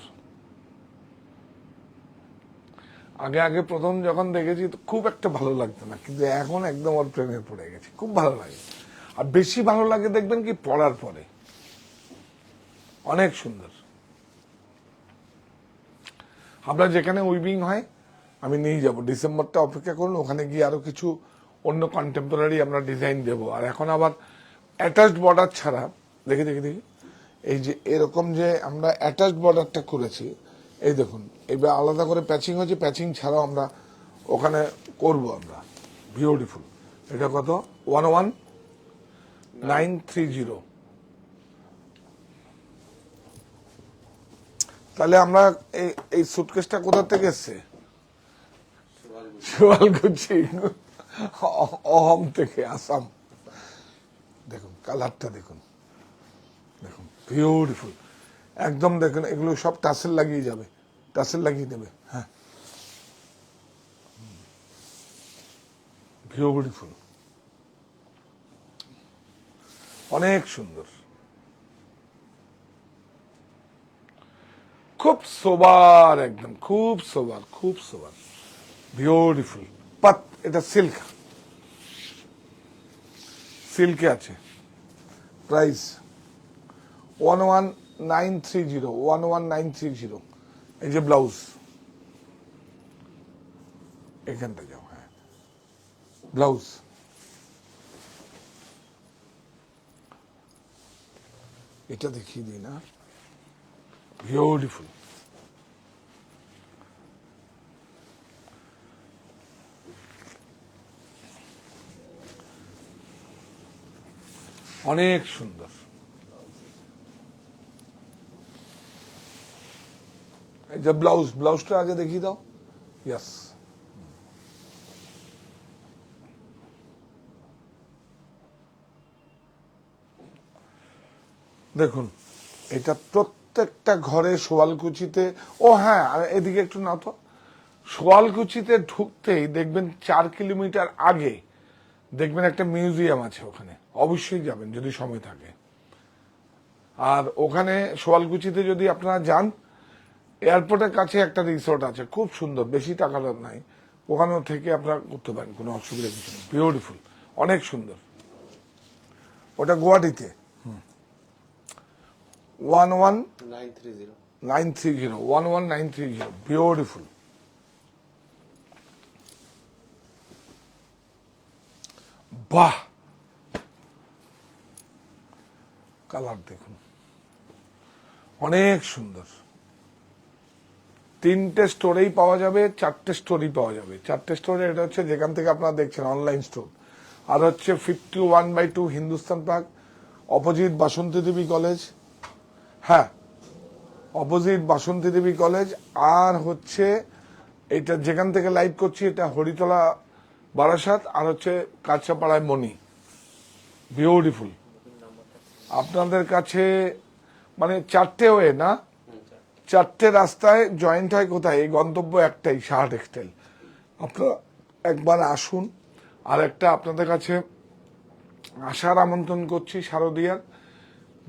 আগে আগে প্রথম যখন দেখেছি তো খুব একটা ভালো লাগতো না, কিন্তু এখন একদম ওর প্রেমে পড়ে গেছে, খুব ভালো লাগে। আর বেশি ভালো লাগে দেখবেন কি পড়ার পরে, অনেক সুন্দর। আমরা যেখানে উইভিং হয় আমি নিয়ে যাব, ডিসেম্বরটা অপেক্ষা করুন, ওখানে গিয়ে আরো কিছু অন্য কন্টেম্পোরারি আমরা ডিজাইন দেব। আর এখন আবার অ্যাটাচড বর্ডার ছাড়া, দেখি দেখি দেখি, এই যে এরকম যে আমরা অ্যাটাচড বর্ডারটা করেছি, এই দেখুন এবার আলাদা করে প্যাচিং হয়েছে, প্যাচিং ছাড়াও আমরা ওখানে করব আমরা, বিউটিফুল। এটা কত? 11930। তাহলে আমরা এই সুটকেসটা কোথা থেকে এসছে? শিওয়ালকুচি, অহম থেকে, আসাম। দেখুন কালারটা দেখুন, দেখুন বিউটিফুল একদম। দেখুন এগুলো সব টাসেল লাগিয়ে যাবে, টাসেল লাগিয়ে দেবে, হ্যাঁ বিউটিফুল, অনেক সুন্দর, খুব সোবার, একদম খুব সোবার, খুব সোবার, বিউটিফুল পাত। এটা সিল্ক, সিল্কে আছে। প্রাইস 11930। এই যে ব্লাউজ, এখানটা যাও, হ্যাঁ ব্লাউজ, এটা দেখিয়ে দিই না, বিউটিফুল। অনেক সুন্দর। এই যে ব্লাউজ, ব্লাউজটা আগে দেখিয়ে দাও। ইয়াস, দেখুন এটা প্রত্যেকটা ঘরে শোয়ালকুচিতে, ও হ্যাঁ আর এদিকে একটু না তো, শোয়ালকুচিতে ঢুকতেই দেখবেন 4 কিলোমিটার আগে দেখবেন একটা মিউজিয়াম আছে, ওখানে অবশ্যই যাবেন যদি সময় থাকে। আর ওখানে শোয়ালকুচিতে যদি আপনারা যান, এয়ারপোর্টের কাছে একটা রিসোর্ট আছে, খুব সুন্দর, বেশি টাকা নাই, ওখানেও থেকে আপনারা করতে পারেন, কোনো অসুবিধা কিছু নেই, বিউটিফুল, অনেক সুন্দর। ওটা গুয়াহাটিতে। 11930, বিউটিফুল। বাহ, কালার দেখুন, অনেক সুন্দর। 3টে স্টোরেই পাওয়া যাবে, 4টে স্টোরেই পাওয়া যাবে। 4টে স্টোরে, এটা হচ্ছে যেখান থেকে আপনারা দেখছেন অনলাইন স্টোর, আর হচ্ছে 51/2 হিন্দুস্তান পার্ক, অপোজিট বাসন্তী দেবী কলেজ, হ্যাঁ অপোজিট বাসন্তী দেবী কলেজ। আর হচ্ছে এটা যেখান থেকে লাইভ করছি, এটা হরিতলা বারাসাত, আর হচ্ছে কাঁচাপাড়ায় মণি, বিউটিফুল। আপনাদের কাছে মানে 4টে ওয়ে না, 4টে রাস্তায় জয়েন্ট হয়, কোথায়? এই গন্তব্য একটাই, সাহা টেক্সটাইল। আপনারা একবার আসুন। আর একটা আপনাদের কাছে আসার আমন্ত্রণ করছি শারদিয়ার,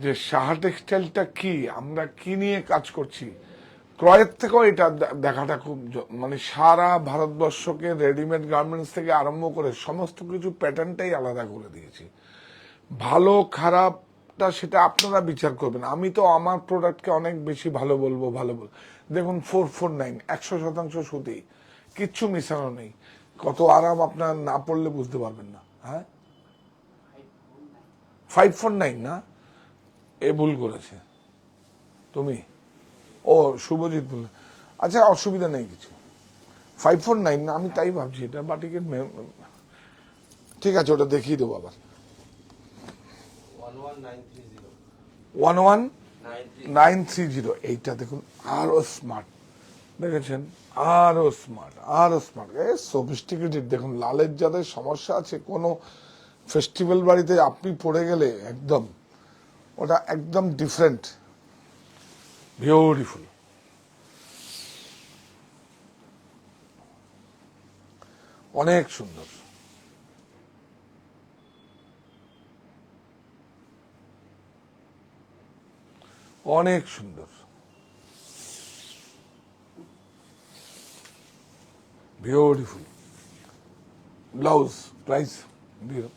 যে সাহা টেক্সটাইলটা কি, আমরা কি নিয়ে কাজ করছি, ক্রয়ের থেকেও এটা দেখাটা খুব মানে সারা ভারতবর্ষকে রেডিমেড গার্মেন্টস থেকে আরম্ভ করে সমস্ত কিছু প্যাটার্নটাই আলাদা করে দিয়েছি। ভালো খারাপ প্রোডাক্টটা সেটা আপনারা বিচার করবেন। আমি তো আমার প্রোডাক্টকে অনেক বেশি ভালো বলবো। দেখুন 449 100% সুতি, কিচ্ছু মিশানো নেই। কত আরাম, আপনার না পড়লে বুঝতে পারবেন না। হ্যাঁ 549 না, এ ভুল করেছে তুমি, ও শুভজিৎ বলে। আচ্ছা অসুবিধা নেই কিছু, 549 না, আমি তাই ভাবছি এটা বাটিকের ঠিক আছে, ওটা দেখিয়ে দেবো আবার।
11930
11930, এইটা দেখুন আরো স্মার্ট, দেখেছেন, আরো স্মার্ট সফিস্টিকেটেড। দেখুন লালের যাদের সমস্যা আছে, কোনো ফেস্টিভ্যাল বাড়িতে আপনি পড়ে গেলে একদম ওটা একদম ডিফারেন্ট, বিউটিফুল, অনেক সুন্দর। অনেক সুন্দর, বিউটিফুল। ব্লাউজ প্রাইস দিয়ে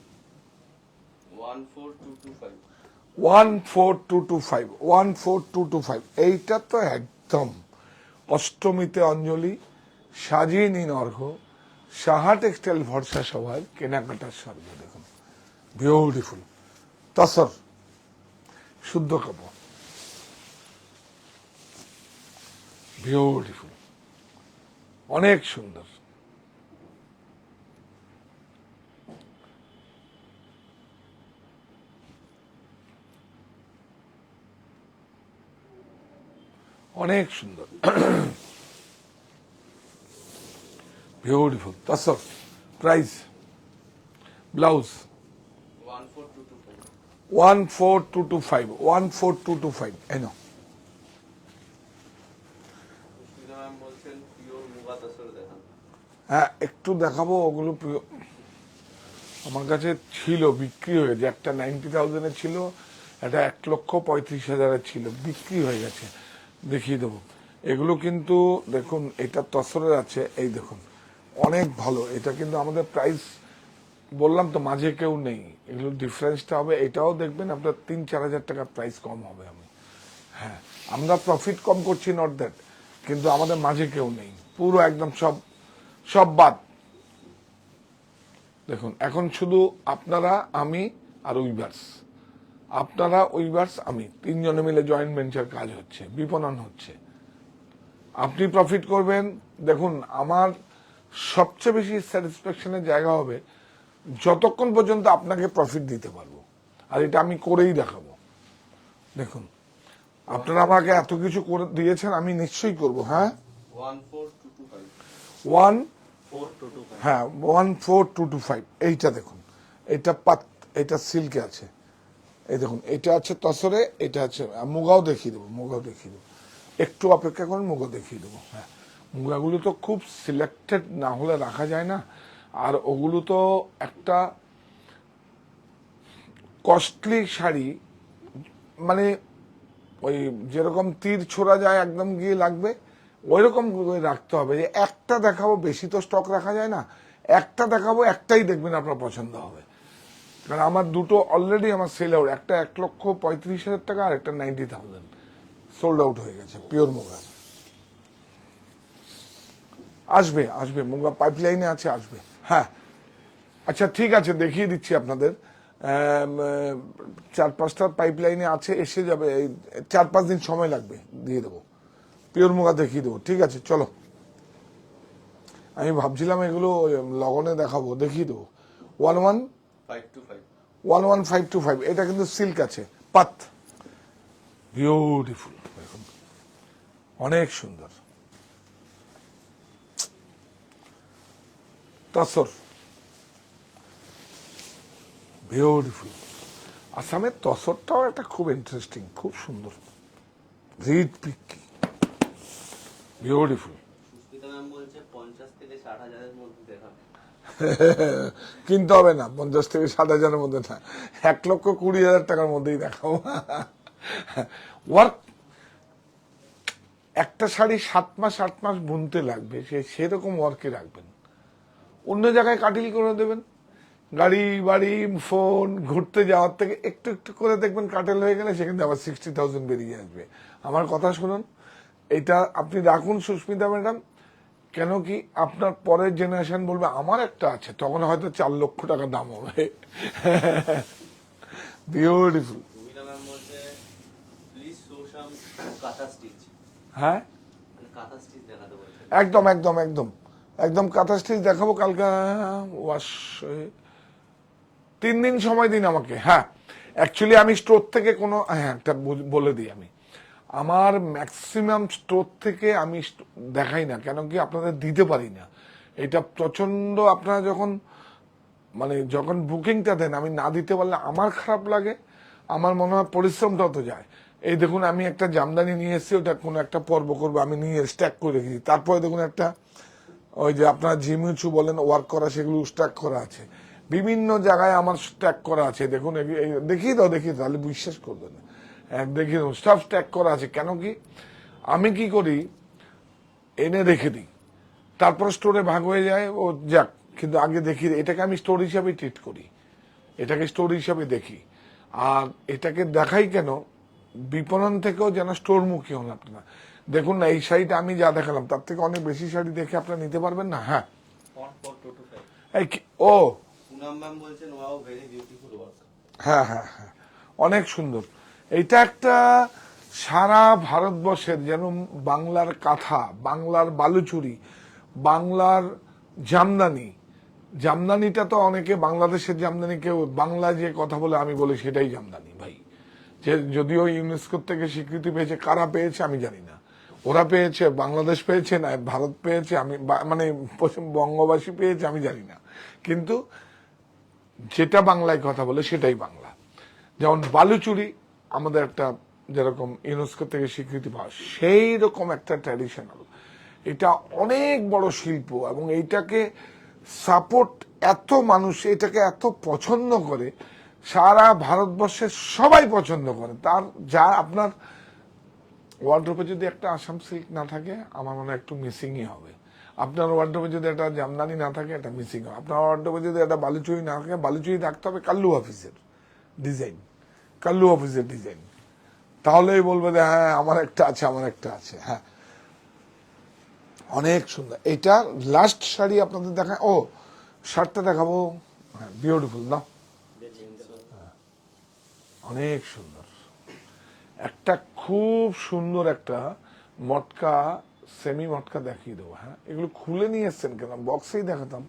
14225
14225 14225, এইটা তো একদম অষ্টমীতে অঞ্জলি, সাজিয়ে নিন অর্ঘ, সাহা টেক্সটাইল ভরসা সবার কেনাকাটার স্বর্গ। দেখুন বিউটিফুল তসর, শুদ্ধ কাপড়, বিউটিফুল, অনেক সুন্দর। অনেক সুন্দর, বিউটিফুল তসর। প্রাইস ব্লাউজ
14225
14225 এনো।
সুস্মিতা ম্যাম বলছেন পিওর মুগা তাসর দেখান।
হ্যাঁ একটু দেখাবো, ওগুলো আমার কাছে ছিল, বিক্রি হয়ে গেছে। একটা 90,000 ছিল, এটা 1,35,000 ছিল, বিক্রি হয়ে গেছে। দেখিয়ে দেবো এগুলো কিন্তু। দেখুন এটা তসরের আছে, এই দেখুন অনেক ভালো। এটা কিন্তু আমাদের প্রাইস বললাম তো, মাঝে কেউ নেই, এগুলো ডিফারেন্সটা হবে। এটাও দেখবেন আপনার 3-4 হাজার টাকা প্রাইস কম হবে। হ্যাঁ আমরা প্রফিট কম করছি, নট দ্যাট, কিন্তু আমাদের মাঝে কেউ নেই, পুরো একদম সব বাদ। দেখুন এখন শুধু আপনারা, আমি আর উইভার্স, আপনারা উইভার্স আমি তিনজনে মিলে জয়েন্ট ভেঞ্চার কাজ হচ্ছে, বিপণন হচ্ছে। আপনি প্রফিট করবেন। দেখুন আমার সবচেয়ে বেশি স্যাটিসফ্যাকশনের জায়গা হবে যতক্ষণ পর্যন্ত আপনাকে প্রফিট দিতে পারবো, আর এটা আমি করেই দেখাবো। দেখুন আপনারা আমাকে এত কিছু করে দিয়েছেন, আমি নিশ্চয়ই করব। হ্যাঁ
14225
হ্যাঁ 14225, এইটা দেখুন, এটা এটা সিল্কে আছে, এই দেখুন এটা আছে তসরে, এটা আছে মুগাও দেখিয়ে দেবো, একটু অপেক্ষা করুন, মুগা দেখিয়ে দেবো। হ্যাঁ মুগাগুলো তো খুব সিলেক্টেড না হলে রাখা যায় না, আর ওগুলো তো একটা কস্টলি শাড়ি, মানে ওই যেরকম তীর ছোড়া যায় একদম গিয়ে লাগবে, ওই রকম করে রাখতে হবে। যে একটা দেখাবো, বেশি তো স্টক রাখা যায় না, একটা দেখাবো, একটাই দেখবেন আপনার পছন্দ হবে। কারণ আমার দুটো অলরেডি আমার সেল আউট, একটা 1,35,000 টাকা, আর একটা 90,000 সোল্ড আউট হয়ে গেছে। পিওর মুগা আসবে মুগা পাইপলাইনে আছে, আসবে। হ্যাঁ আচ্ছা ঠিক আছে, দেখিয়ে দিচ্ছি আপনাদের। 4-5টা পাইপলাইনে আছে, এসে যাবে, 4-5 দিন সময় লাগবে, দিয়ে দেবো। পিওর মুগা দেখিয়ে দেবো, ঠিক আছে চলো। আমি ভাবছিলাম এগুলো লগনে দেখাবো, দেখিয়ে দেবো। 11525, এটা কিন্তু সিল্ক আছে, পাত, বিউটিফুল, দেখুন অনেক সুন্দর তসর, বিউটিফুল। আসামের তসরটাও একটা খুব ইন্টারেস্টিং, খুব সুন্দর, রিড পিকি, বিউটিফুল।
সুস্মিতা ম্যাম বলছে 50 থেকে 60,000 মধ্যে দেখান।
কিনতে হবে না, 50 থেকে 60,000 মধ্যে না, 1,20,000 টাকার মধ্যেই দেখাবো। ওয়ার্ক, একটা শাড়ি 7 মাস 8 মাস বুনতে লাগবে, সেরকম ওয়ার্কে রাখবেন। অন্য জায়গায় কাটিল করে দেবেন, গাড়ি বাড়ি ফোন ঘুরতে যাওয়ার থেকে একটু একটু করে দেখবেন কাটেল হয়ে গেলে সেখানে আবার 60,000 বেরিয়ে আসবে। আমার কথা শুনুন, এটা আপনি রাখুন সুস্মিতা ম্যাডাম। কেন কি আপনার পরের জেনারেশন বলবে আমার একটা আছে, তখন হয়তো 4 লক্ষ টাকা দাম হবে। বিউটিফুল।
রুমিলা ম্যাম বলছে প্লিজ শো সাম কাঁথা স্টিচ,
হ্যাঁ,
মানে কাঁথা স্টিচ দেখাতে বলছে।
একদম একদম একদম একদম কাঁথা স্টিচ দেখাবো কালকে। ওয়াশ 3 দিন সময় দিন আমাকে। হ্যাঁ, অ্যাকচুয়ালি আমি স্টোর থেকে কোনো, হ্যাঁ একটা বলে দিই, আমি আমার ম্যাক্সিমাম স্টোর থেকে আমি দেখাই না, কেন কি আপনাদের দিতে পারি না। এটা প্রচন্ড, আপনারা যখন মানে যখন বুকিংটা দেন আমি না দিতে পারলে আমার খারাপ লাগে, আমার মনে হয় পরিশ্রমটাও তো যায়। এই দেখুন আমি একটা জামদানি নিয়ে এসেছি, ওটা কোনো একটা পর্ব করবো, আমি নিয়ে স্ট্যাক করে রেখেছি। তারপরে দেখুন একটা ওই যে আপনারা জিমিউচু বলেন ওয়ার্ক করা, সেগুলো স্ট্যাক করা আছে বিভিন্ন জায়গায়, আমার স্ট্যাক করা আছে। দেখুন দেখিয়ে দাও, তাহলে বিশ্বাস করবে না। দেখিয়ে দাও, সব স্ট্যাক করা আছে। কেন কি আমি কি করি, এনে রেখে দিই, তারপর স্টোরে ভাগ হয়ে যায়, ও যাক, কিন্তু আগে দেখি, এটাকে আমি স্টোর হিসাবে ট্রিট করি, এটাকে স্টোর হিসাবে দেখি। আর এটাকে দেখাই কেন, বিপণন থেকেও যেন স্টোরমুখী হন আপনারা। দেখুন না, এই শাড়িটা আমি যা দেখালাম তার থেকে অনেক বেশি শাড়ি দেখে আপনারা নিতে পারবেন না। হ্যাঁ, ও
পুনাম ম্যাম বলছেন ওয়াও ভেরি বিউটিফুল ওয়ার্ক।
হ্যাঁ হ্যাঁ হ্যাঁ, অনেক সুন্দর। এটা একটা সারা ভারতবর্ষের যেন বাংলার কাঁথা, বাংলার বালুচুরি, বাংলার জামদানি। জামদানিটা তো অনেকে বাংলাদেশের জামদানি, কেউ বাংলা যে কথা বলে আমি বলি সেটাই জামদানি ভাই। যে যদিও ইউনেস্কো থেকে স্বীকৃতি পেয়েছে, কারা পেয়েছে আমি জানি না, ওরা পেয়েছে, বাংলাদেশ পেয়েছে না ভারত পেয়েছে, আমি মানে বঙ্গবাসী পেয়েছে আমি জানি না, কিন্তু যেটা বাংলায় কথা বলে সেটাই বাংলা। যেমন বালুচুরি আমাদের একটা যেরকম ইউনেস্কো থেকে স্বীকৃতি পাওয়া, সেই রকম একটা ট্র্যাডিশনাল, এটা অনেক বড় শিল্প, এবং এইটাকে সাপোর্ট এত মানুষ, এটাকে এত পছন্দ করে, সারা ভারতবর্ষের সবাই পছন্দ করে। তার যা আপনার ওয়ার্ড্রোপে যদি একটা আসাম সিল্ক না থাকে, আমার মনে হয় একটু মিসিংই হবে। আপনার ওয়ার্ড্রোপে যদি একটা জামদানি না থাকে, এটা মিসিং হবে। আপনার ওয়ার্ড্রোপে যদি একটা বালুচুরি না থাকে, বালুচুরি থাকতে হবে কাল্লু অফিসের ডিজাইন, কাল্লু অফিসের ডিজাইন, তাহলেই বলবে যে হ্যাঁ আমার একটা আছে, আমার একটা আছে। হ্যাঁ, অনেক সুন্দর। এটা লাস্ট শাড়ি আপনাদের দেখায়, ও শার্টটা দেখাবো। হ্যাঁ, বিউটিফুল না, অনেক সুন্দর। একটা খুব সুন্দর একটা মটকা, সেমি মটকা দেখিয়ে দেবো। হ্যাঁ, এগুলো খুলে নিয়ে এসছেন কেন, বক্সেই দেখাতাম।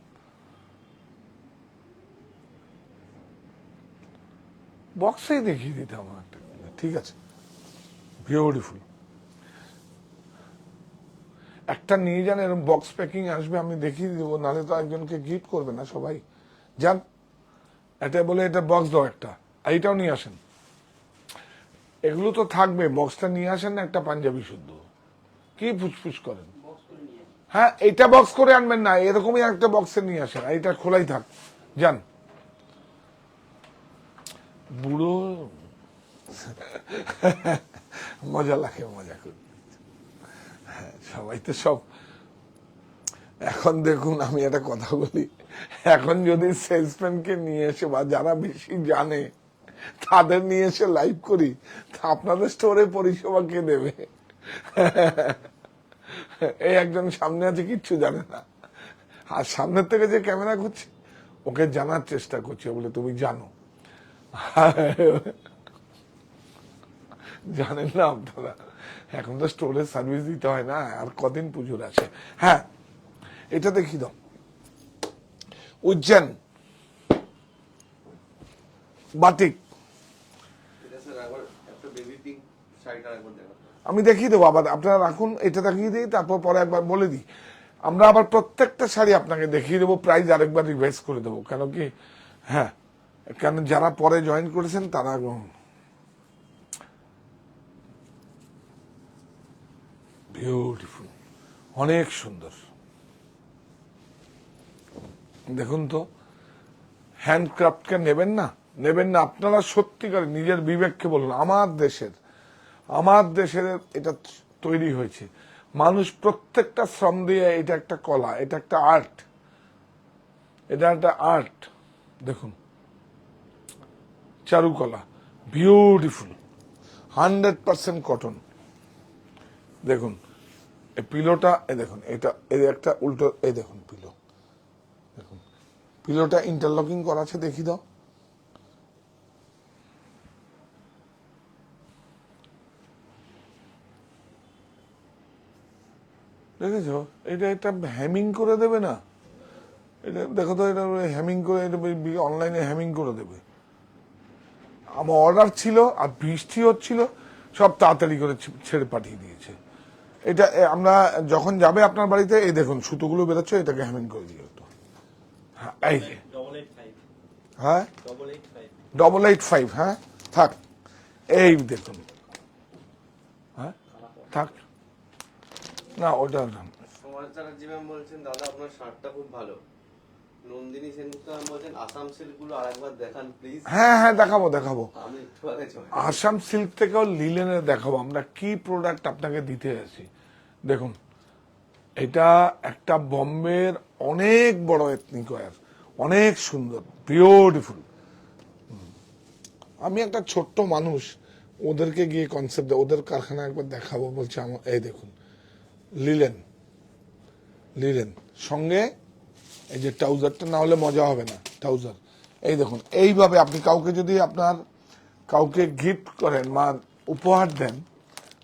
বক্সেই দেখিয়ে দিতাম একটা, ঠিক আছে, বিউটিফুল। একটা নিয়ে যান, এরকম বক্স প্যাকিং আসবে, আমি দেখিয়ে দেবো, নাহলে তো একজনকে গিফট করবে না সবাই। যান, এটা বলে এটা বক্স দাও একটা, এইটাও নিয়ে আসেন। এগুলো তো থাকবে, বক্সটা নিয়ে আসেন না, একটা পাঞ্জাবি শুদ্ধ, কি ফুসফুস করেন। হ্যাঁ, এটা বক্স করে আনবেন না, এরকমই একটা বক্সে নিয়ে আসেন, এইটা খোলাই থাক। যান, বুড়ো মজা লাগে, মজা করি। হ্যাঁ, সবাই তো সব, এখন দেখুন আমি একটা কথা বলি, এখন যদি সেলসম্যানকে নিয়ে এসে বা যারা বেশি জানে তাদের নিয়ে এসে লাইভ করি, তা আপনাদের স্টোরে পরিষেবা কে দেবে? এই একজন সামনে আছে, কিচ্ছু জানে না, আর সামনের থেকে যে ক্যামেরা করছে ওকে জানার চেষ্টা করছে, বলে তুমি জানো। জানেন না আপনারা, এখন তো স্টোরে সার্ভিস দিতে হয় না, আর কদিন পুজোর আছে। হ্যাঁ, এটা দেখি দাও, উজ্জৈন বাটিক, আমি দেখিয়ে দেবো আবার, আপনারা রাখুন, এটা দেখিয়ে দিই, তারপর পরে একবার বলে দিই। আমরা আবার প্রত্যেকটা শাড়ি আপনাকে দেখিয়ে দেবো, প্রাইস আরেকবার রিভাইজ করে দেবো। কেন কি, হ্যাঁ, কেন যারা পরে জয়েন করেছেন তারা বিউটিফুল, অনেক সুন্দর। দেখুন তো, হ্যান্ডক্রাফটকে নেবেন না, নেবেন না আপনারা, সত্যিকার নিজের বিবেককে বলুন, আমার দেশের এটা তৈরি হয়েছে, মানুষ প্রত্যেকটা শ্রম দিয়ে, এটা একটা কলা, এটা একটা আর্ট, এটা একটা আর্ট। দেখুন চারুকলা, বিউটিফুল, 100% কটন। দেখুন এই পিলোটা, এই দেখুন এটা, এই একটা উল্টো, এই দেখুন পিলো, দেখুন পিলোটা ইন্টারলকিং করা আছে, দেখি দাও। দেখেছো, এটা একটা হ্যামিং করে দেবে না, এটা দেখো তো, এটা হ্যামিং করে, এটা অনলাইনে হ্যামিং করে দেবে। আমার অর্ডার ছিল আর বৃষ্টি হচ্ছিল, সব তাড়াতাড়ি করে ছেড়ে পাঠিয়ে দিয়েছে। এটা আমরা যখন যাবে আপনার বাড়িতে, এই দেখুন সুতোগুলো বেরোচ্ছে, এটাকে হ্যামিং করে দিয়ে হতো। হ্যাঁ এই যে, হ্যাঁ 885, হ্যাঁ থাক, এই দেখুন, হ্যাঁ থাক না, ওটা না।
সমাজ চ্যাটার্জি ম্যাম বলছেন দাদা আপনার শার্টটা খুব ভালো। নন্দিনী সেনগুপ্ত ম্যাম বলছেন আসাম সিল্ক গুলো আরেকবার দেখান প্লিজ।
হ্যাঁ হ্যাঁ দেখাবো দেখাবো,
আমি একটু আগে join
আসাম সিল্ক থেকেও লিলেনের দেখাবো আমরা কি প্রোডাক্ট আপনাকে দিতে আছি। দেখুন এটা একটা বম্বের অনেক বড় এথনিক ওয়্যার, অনেক সুন্দর, বিউটিফুল। আমি একটা ছোট্ট মানুষ, ওদেরকে গিয়ে কনসেপ্ট, ওদের কারখানা একবার দেখাবো বলছে আমার। এই দেখুন লিলেন, লিলেন সঙ্গে এই যে ট্রাউজারটা, না হলে মজা হবে না ট্রাউজার। এই দেখুন এইভাবে আপনি কাউকে যদি আপনার কাউকে গিফট করেন বা উপহার দেন,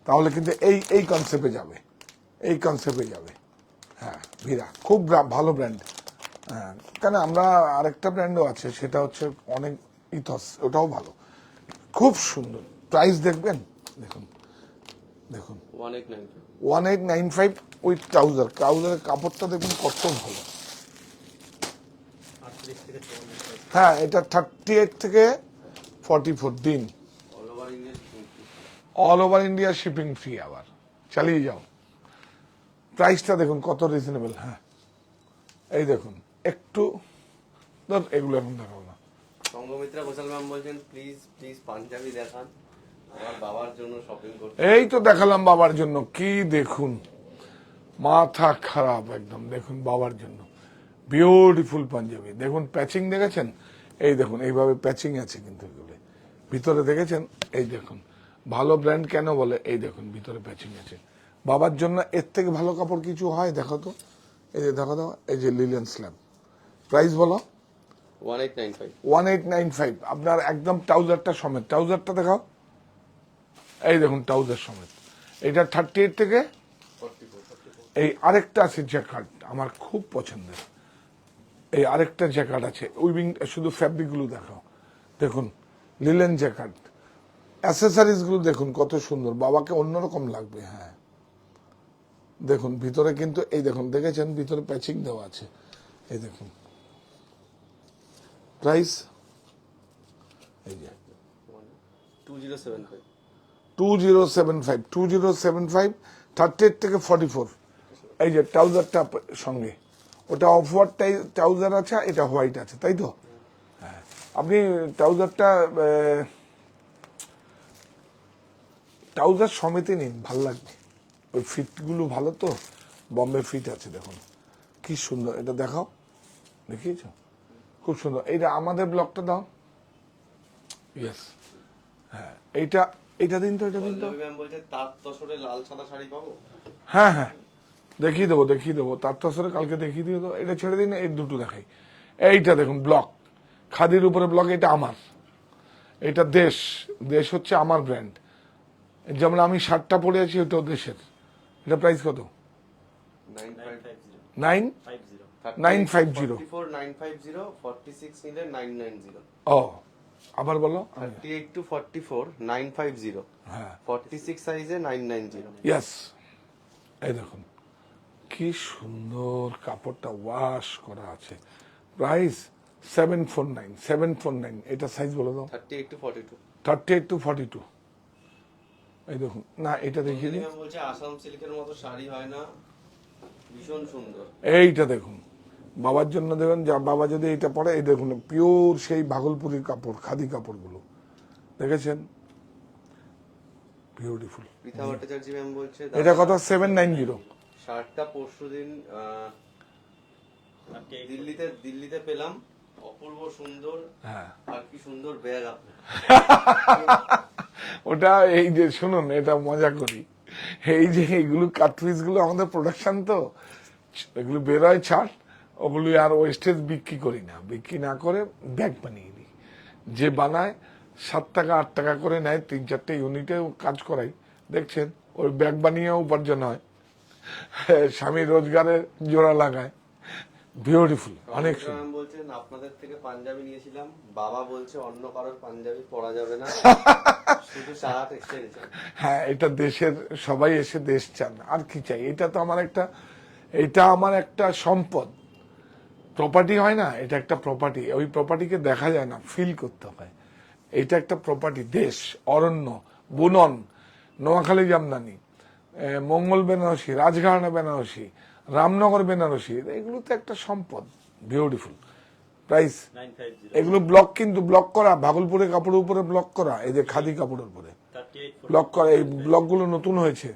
তাহলে কিন্তু এই এই কনসেপ্টে যাবে, এই কনসেপ্টে যাবে। হ্যাঁ ভিরা খুব ভালো ব্র্যান্ড। হ্যাঁ কেন, আমরা আরেকটা ব্র্যান্ডও আছে, সেটা হচ্ছে অনেক ইথস, ওটাও ভালো, খুব সুন্দর। প্রাইস দেখবেন, দেখুন দেখুন 1895 উইথ ট্রাউজার, ট্রাউজারের কাপড়টা দেখুন কত ভালো। হ্যাঁ এটা 38 থেকে 44 দিন, all over India shipping free. আবার চালিয়ে যাও, প্রাইসটা দেখুন কত রিজনেবল। হ্যাঁ এই দেখুন একটু এগুলো এখন দেখাবো না।
সঙ্গমিত্রা ঘোষাল ম্যাম বলছেন প্লিজ প্লিজ পাঞ্জাবি দেখান, আমার বাবার জন্য শপিং করতে।
এই তো দেখালাম বাবার জন্য, কি দেখুন মাথা খারাপ একদম, দেখুন বাবার জন্য বিউটিফুল পাঞ্জাবি। দেখুন প্যাচিং দেখেছেন, এই দেখুন এইভাবে প্যাচিং আছে, কিন্তু এগুলো ভিতরে দেখেছেন, এই দেখুন ভালো ব্র্যান্ড কেন বলে, এই দেখুন ভিতরে প্যাচিং আছে। বাবার জন্য এর থেকে ভালো কাপড় কিছু হয়? দেখো তো, এই যে দেখো তো, এই যে লিলেন স্ল্যাব, প্রাইস বলো 1895। আপনার একদম ট্রাউজারটা সমেত, ট্রাউজারটা দেখাও, এই দেখুন ট্রাউজার সমেত। এটা 38 থেকে। এই আরেকটা আছে জ্যাকার্ড, আমার খুব পছন্দের, এই আরেকটা জ্যাকার্ড আছে, উইভিং, শুধু ফ্যাব্রিক গুলো দেখাও, দেখুন লিলেন জ্যাকার্ড, অ্যাসেসরিজ গুলো দেখুন কত সুন্দর, বাবাকে অন্যরকম লাগবে। হ্যাঁ দেখুন ভিতরে কিন্তু, এই দেখুন দেখেছেন ভিতরে প্যাচিং দেওয়া আছে, এই দেখুন প্রাইস, এই যে 2075, 38 থেকে 44। এই যে ট্রাউজারটা সঙ্গে, ওটা অফ হোয়াইট ট্রাউজার আছে, এটা হোয়াইট আছে, তাই তো? হ্যাঁ আপনি ট্রাউজারটা ট্রাউজার সমেতই নিন, ভাল লাগবে, ওই ফিটগুলো ভালো তো, বম্বে ফিট আছে। দেখুন কি সুন্দর, এটা দেখাও, দেখিয়েছ খুব সুন্দর। এইটা আমাদের ব্লকটা দাও, ইয়েস, হ্যাঁ এইটা, এটা দিন তো, এটা দিন তো।
ম্যাম বলছে তাঁত তসরে লাল সাদা শাড়ি পাবো?
হ্যাঁ হ্যাঁ দেখিয়ে দেবো, দেখিয়ে দেবো, তার তসরে কালকে দেখিয়ে দিয়ে দেবো। এটা ছেড়ে দিন, এই দুটো দেখাই। এইটা দেখুন ব্লক, খাদির উপরে ব্লক, এটা আমার, এটা দেশ, দেশ হচ্ছে আমার ব্র্যান্ড। যেমন আমি শার্টটা পরে আছি, ওটাও দেশের। এটা প্রাইস কত? 950।
950, 46 নিলে 990।
ও আবার বলো।
38 to 44 950,
হ্যাঁ
46 সাইজে 990।
ইয়েস, এই দেখুন কি সুন্দর কাপড়টা, ওয়াশ করা আছে। প্রাইস 749। এটা সাইজ বলে দাও।
38 to 42।
38 to 42। এই দেখুন, না এটা দেখিয়ে দিন,
ম্যাম বলছে আসাম সিল্কের মতো শাড়ি হয় না, ভীষণ সুন্দর।
এইটা দেখুন বাবার জন্য দেবেন, যা বাবা যদি এটা পরে, এই দেখুন পিওর সেই ভাগলপুরের কাপড়, খাদি কাপড়গুলো দেখেছেন, বিউটিফুল।
পৃথা ভট্টাচার্য ম্যাম বলছে
এটা কত? 790।
শার্টটা পরশুদিন দিল্লিতে পেলাম, অপূর্ব সুন্দর।
হ্যাঁ
আর কি সুন্দর ব্যাগ আপনার।
ওটা এই যে শুনুন, এটা মজা করি, এই যে এইগুলো কার্ট্রিজ গুলো আমাদের প্রোডাকশন, তো এগুলো বেরোয় ছাড়, ওগুলো আর ওয়েস্টেজ বিক্রি করি না, বিক্রি না করে ব্যাগ বানিয়ে দিই। যে বানায় 7 টাকা 8 টাকা করে নেয়, 3-4টে ইউনিটে কাজ করাই, দেখছেন ওই ব্যাগ বানিয়ে উপার্জন হয়, স্বামী রোজগারে জোড়া লাগায়। বিউটিফুল, অনেক সুন্দর।
ম্যাম বলছেন আপনাদের থেকে পাঞ্জাবি নিয়েছিলাম, বাবা বলছে অন্য কারোর পাঞ্জাবি পরা যাবে না, শুধু শার্ট এক্সচেঞ্জ।
হ্যাঁ, এটা দেশের সবাই এসে দেশ চান, আর কি চাই। এটা তো আমার একটা, এটা আমার একটা সম্পদ, প্রপার্টি হয় না, এটা একটা প্রপার্টি। ওই প্রপার্টিকে দেখা যায় না, ফিল করতে হয়। এটা একটা প্রপার্টি, দেশ, অরণ্য, বুনন, নোয়াখালী জামদানি, মঙ্গল বেনারসি, রাজঘানা বেনারসি, রামনগর বেনারসি, এগুলো তো একটা সম্পদ। বিউটিফুল। প্রাইস
950
এগুলো ব্লক, কিন্তু ব্লক করা, ভাগলপুরে কাপড়ের উপরে ব্লক করা, এই যে খাদি কাপড়ের উপরে
38
ব্লক করা, এই ব্লকগুলো নতুন হয়েছে।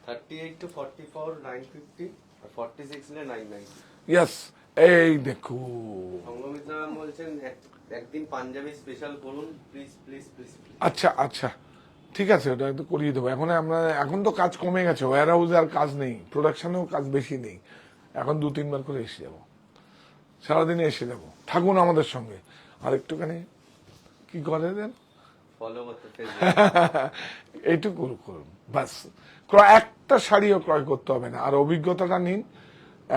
38 to 44 950 আর 46 নিলে 990।
ইয়াস, এই দেখো,
সঙ্গমিত্রা ম্যাম বলছেন একদিন পাঞ্জাবি স্পেশাল করুন প্লিজ প্লিজ প্লিজ।
আচ্ছা আচ্ছা, ঠিক আছে, ওটা একটু করিয়ে দেবো। এখন তো কাজ কমে গেছে, ওয়্যার হাউসে আর কাজ নেই, প্রোডাকশনেও কাজ বেশি নেই, এখন 2-3 বার করে এসে যাবো, সারাদিনে এসে যাবো, থাকুন আমাদের সঙ্গে। আর একটুখানি কি করে দেন,
ফলো করতে ফেসবুক।
এইটুকু করুন বাস। একটা শাড়িও ক্রয় করতে হবে না, আর অভিজ্ঞতাটা নিন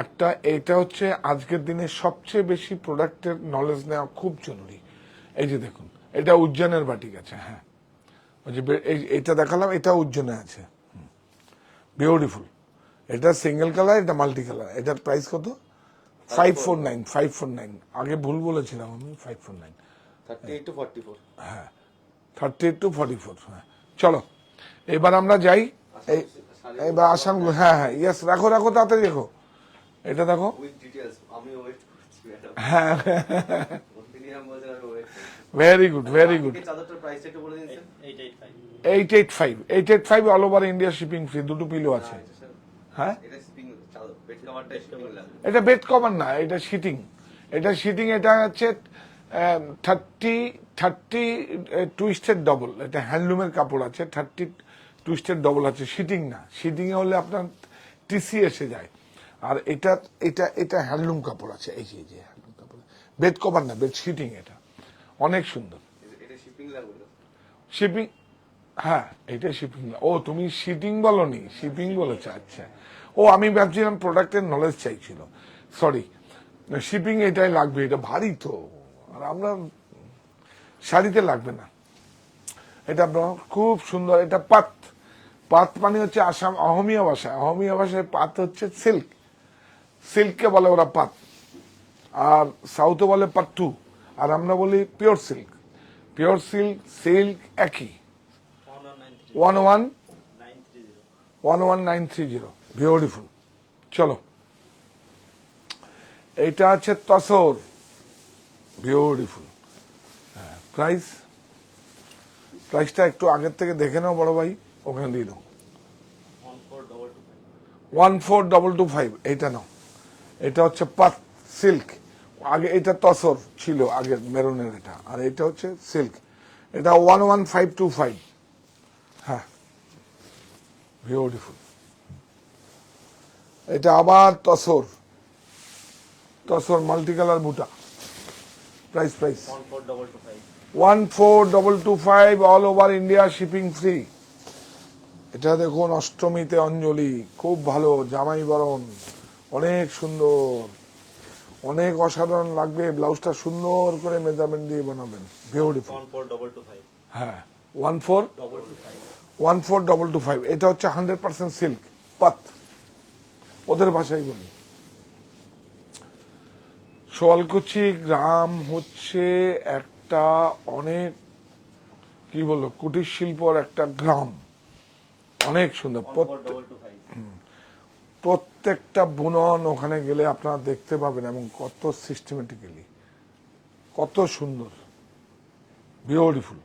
একটা। এটা হচ্ছে আজকের দিনে সবচেয়ে বেশি প্রোডাক্টের নলেজ নেওয়া খুব জরুরি। এই যে দেখুন, এটা উজ্জয়নের বাটিক আছে, হ্যাঁ, ওই যে এইটা দেখালাম, এটা উজ্জয়নে আছে, বিউটিফুল। এটা সিঙ্গেল কালার, এটা মাল্টি কালার। এটার প্রাইস কত? 549, 549। আগে ভুল বলেছিলাম আমি, 549।
38 to 44।
হ্যাঁ, 38 to 44। হ্যাঁ, চলো এবার আমরা যাই। এবার আসাম, হ্যাঁ হ্যাঁ, ইয়েস, রাখো রাখো, তাড়াতাড়ি দেখো, এটা দেখো।
উইথ ডিটেইলস আমি ওয়েট করছি ম্যাডাম।
হ্যাঁ,
অপিনিয়ন বলছেন আমি ওয়েট করছি।
Very good, very good.
এই চাদরটার প্রাইসটা একটু বলে দিন sir.
885
885 all over India shipping free, দুটো পিলো আছে। হ্যাঁ,
এটা স্প্রিং চাদর, বেড কভারটা স্প্রিং লাগবে।
এটা বেড কভার না, এটা শিটিং। এটা শিটিং, এটা হচ্ছে 30 টুইস্টেড ডবল। এটা হ্যান্ডলুমের কাপড় আছে, 30 টুইস্টেড ডবল আছে, শিটিং না। শিটিং এ হলে আপনার টিসি এসে যায়। আর এটা এটা এটা হ্যান্ডলুম কাপড় আছে, এই যে হ্যান্ডলুম কাপড়, বেড কভার না, বেড শিটিং। এটা অনেক সুন্দর।
এটা শিপিং লাগবে তো?
শিপিং, হ্যাঁ, এটা শিপিং। ও, তুমি শিটিং বলনি, শিপিং বলেছো, আচ্ছা। ও, আমি ভাবছিলাম প্রোডাক্টের নলেজ চাইছিল, সরি। শিপিং এটাই লাগবে, এটা ভারী তো, আর আমরা শাড়িতে লাগবে না। এটা খুব সুন্দর। এটা পাত, পাত মানে হচ্ছে আসাম অহমিয়া ভাষায়, অহমিয়া ভাষায় পাত হচ্ছে সিল্ক, সিল্ককে বলে ওরা পাত, আর সাউথে বলে পাট্টু, আর আমরা বলি pure silk. Pure silk, silk একই। 11930, বিউটিফুল। চলো, এটা আছে তসর, বিউটিফুল। প্রাইস, প্রাইসটা একটু আগের থেকে দেখে নাও বড় ভাই, ওখানে দিয়ে দাও। 14225, এইটা নাও। এটা হচ্ছে পাত সিল্ক, আগে এটা তসর ছিল, আগের মেরুনের এটা, আর এটা হচ্ছে সিল্ক। এটা 11525। হ্যাঁ, বিউটিফুল। এটা আবার তসর, তসর মাল্টি কালার বুটা। Price 14225, all over India shipping free. এটা দেখুন, অষ্টমীতে অঞ্জলি, খুব ভালো জামাই বরণ, অনেক সুন্দর, অনেক অসাধারণ লাগবে। ব্লাউজটা সুন্দর করে মেজারমেন্ট দিয়ে বানাবেন, বিউটিফুল।
14225
হ্যাঁ, 14225। এটা হচ্ছে 100% সিল্ক, পাত, ওদের ভাষায় বলি। সোয়ালকুচি গ্রাম হচ্ছে একটা অনেক, কি বলবো, কুটির শিল্পর একটা গ্রাম, অনেক সুন্দর।
14225
প্রত্যেকটা বুনন ওখানে গেলে আপনারা দেখতে পাবেন, এবং কত সিস্টেমেটিক্যালি, কত সুন্দর, বিউটিফুল।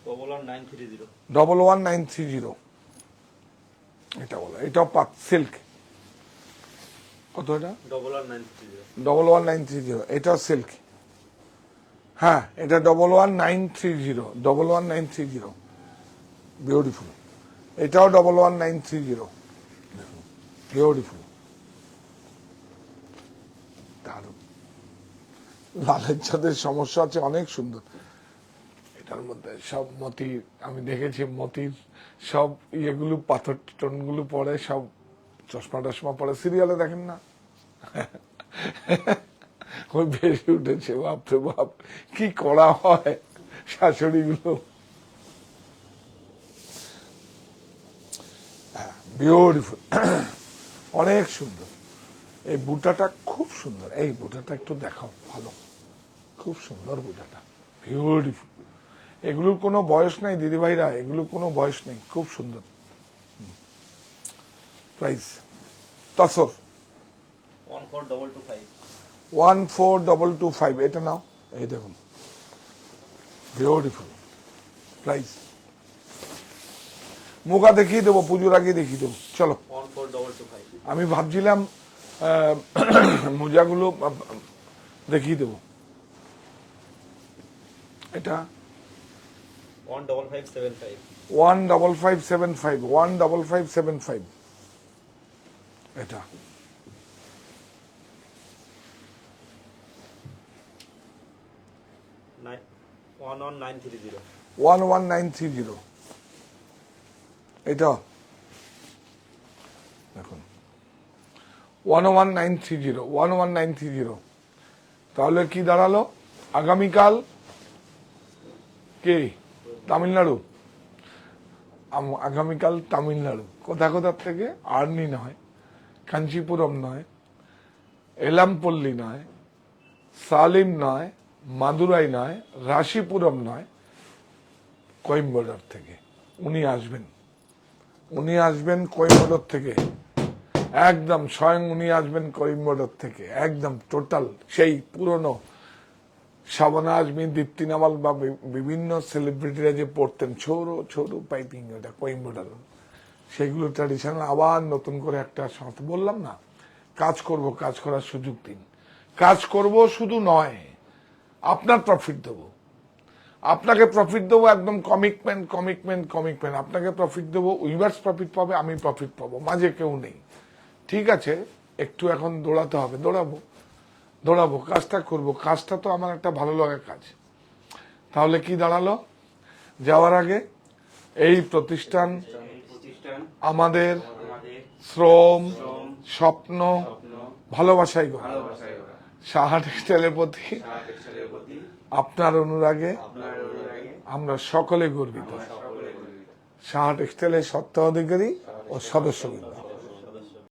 11930
11930, এটা বলো। এটাও পাত সিল্ক, কত এটা?
11930
11930। এটা সিল্ক, হ্যাঁ এটা 11930, 11930, বিউটিফুল। এটাও 11930, বিউটিফুল, দারুণ। লালের ছাদের সমস্যা আছে, অনেক সুন্দর। এটার মধ্যে সব মতি, আমি দেখেছি মতির সব ইয়েগুলো, পাথর টনগুলো পরে, সব চশমা টশমা পরে, সিরিয়ালে দেখেন না? ওই বেশি উঠেছে, বাপরে বাপ কি করা হয় শাশুড়িগুলো। বিউটিফুল, অনেক সুন্দর। এই বুটাটা খুব সুন্দর, এই বুটাটা একটু দেখাও, ভালো, খুব সুন্দর বুটাটা, বিউটিফুল। এগুলোর কোনো বয়স নাই দিদিভাইরা, এগুলোর কোনো বয়স নেই, খুব সুন্দর। প্রাইস তসর
14225
14225, এটা নাও, এই দেখুন, বিউটিফুল। প্রাইস মুখা দেখিয়ে দেবো, পুজোর আগে দেখিয়ে দেবো, চলো।
14225
আমি ভাবছিলাম মোজাগুলো দেখিয়ে দেবো। এটা
15575
15575, 15575, এটা
11930
11930, এটা দেখুন 11930, 11930। তাহলে কি দাঁড়ালো? আগামীকাল কে? তামিলনাড়ু। আগামীকাল তামিলনাড়ু। কোথা থেকে? আর্নি নয়, কাঞ্চিপুরম নয়, এলামপল্লী নয়, সালিম নয়, মাদুরাই নয়, রাশিপুরম নয়, কোয়েম্বাটোর থেকে উনি আসবেন। উনি আসবেন কোয়েম্বাটোর থেকে, একদম স্বয়ং উনি আসবেন কোয়েম্বাটোর থেকে, একদম টোটাল সেই পুরনো শাবানা আজমি, দীপ্তি নাওয়াল বা বিভিন্ন সেলিব্রিটিরা যে পড়তেন ছোড়ো ছোড়ো পাইপিং, ওটা কোয়েম্বাটোর, সেগুলো ট্র্যাডিশনাল আবার নতুন করে একটা সাথে বললাম না, কাজ করব, কাজ করার সুযোগ দিন। কাজ করব শুধু নয়, আপনার প্রফিট দেবো, আপনাকে প্রফিট দেবো, একদম কমিটমেন্ট কমিটমেন্ট কমিটমেন্ট। আপনাকে প্রফিট দেবো, উইভার্স প্রফিট পাবে, আমি প্রফিট পাবো, মাঝে কেউ নেই। ঠিক আছে, একটু এখন দৌড়াতে হবে, দৌড়াবো, কাজটা করব, কাজটা তো আমার একটা ভালো লাগার কাজ। তাহলে কি দাঁড়ালো? যাওয়ার আগে এই প্রতিষ্ঠান আমাদের শ্রম, স্বপ্ন, ভালোবাসাই গো। সাহা টেক্সটাইলের প্রতি আপনার অনুরাগে আমরা সকলে গর্বিত। সাহা টেক্সটাইলের স্বত্বাধিকারী ও সদস্যবৃন্দ।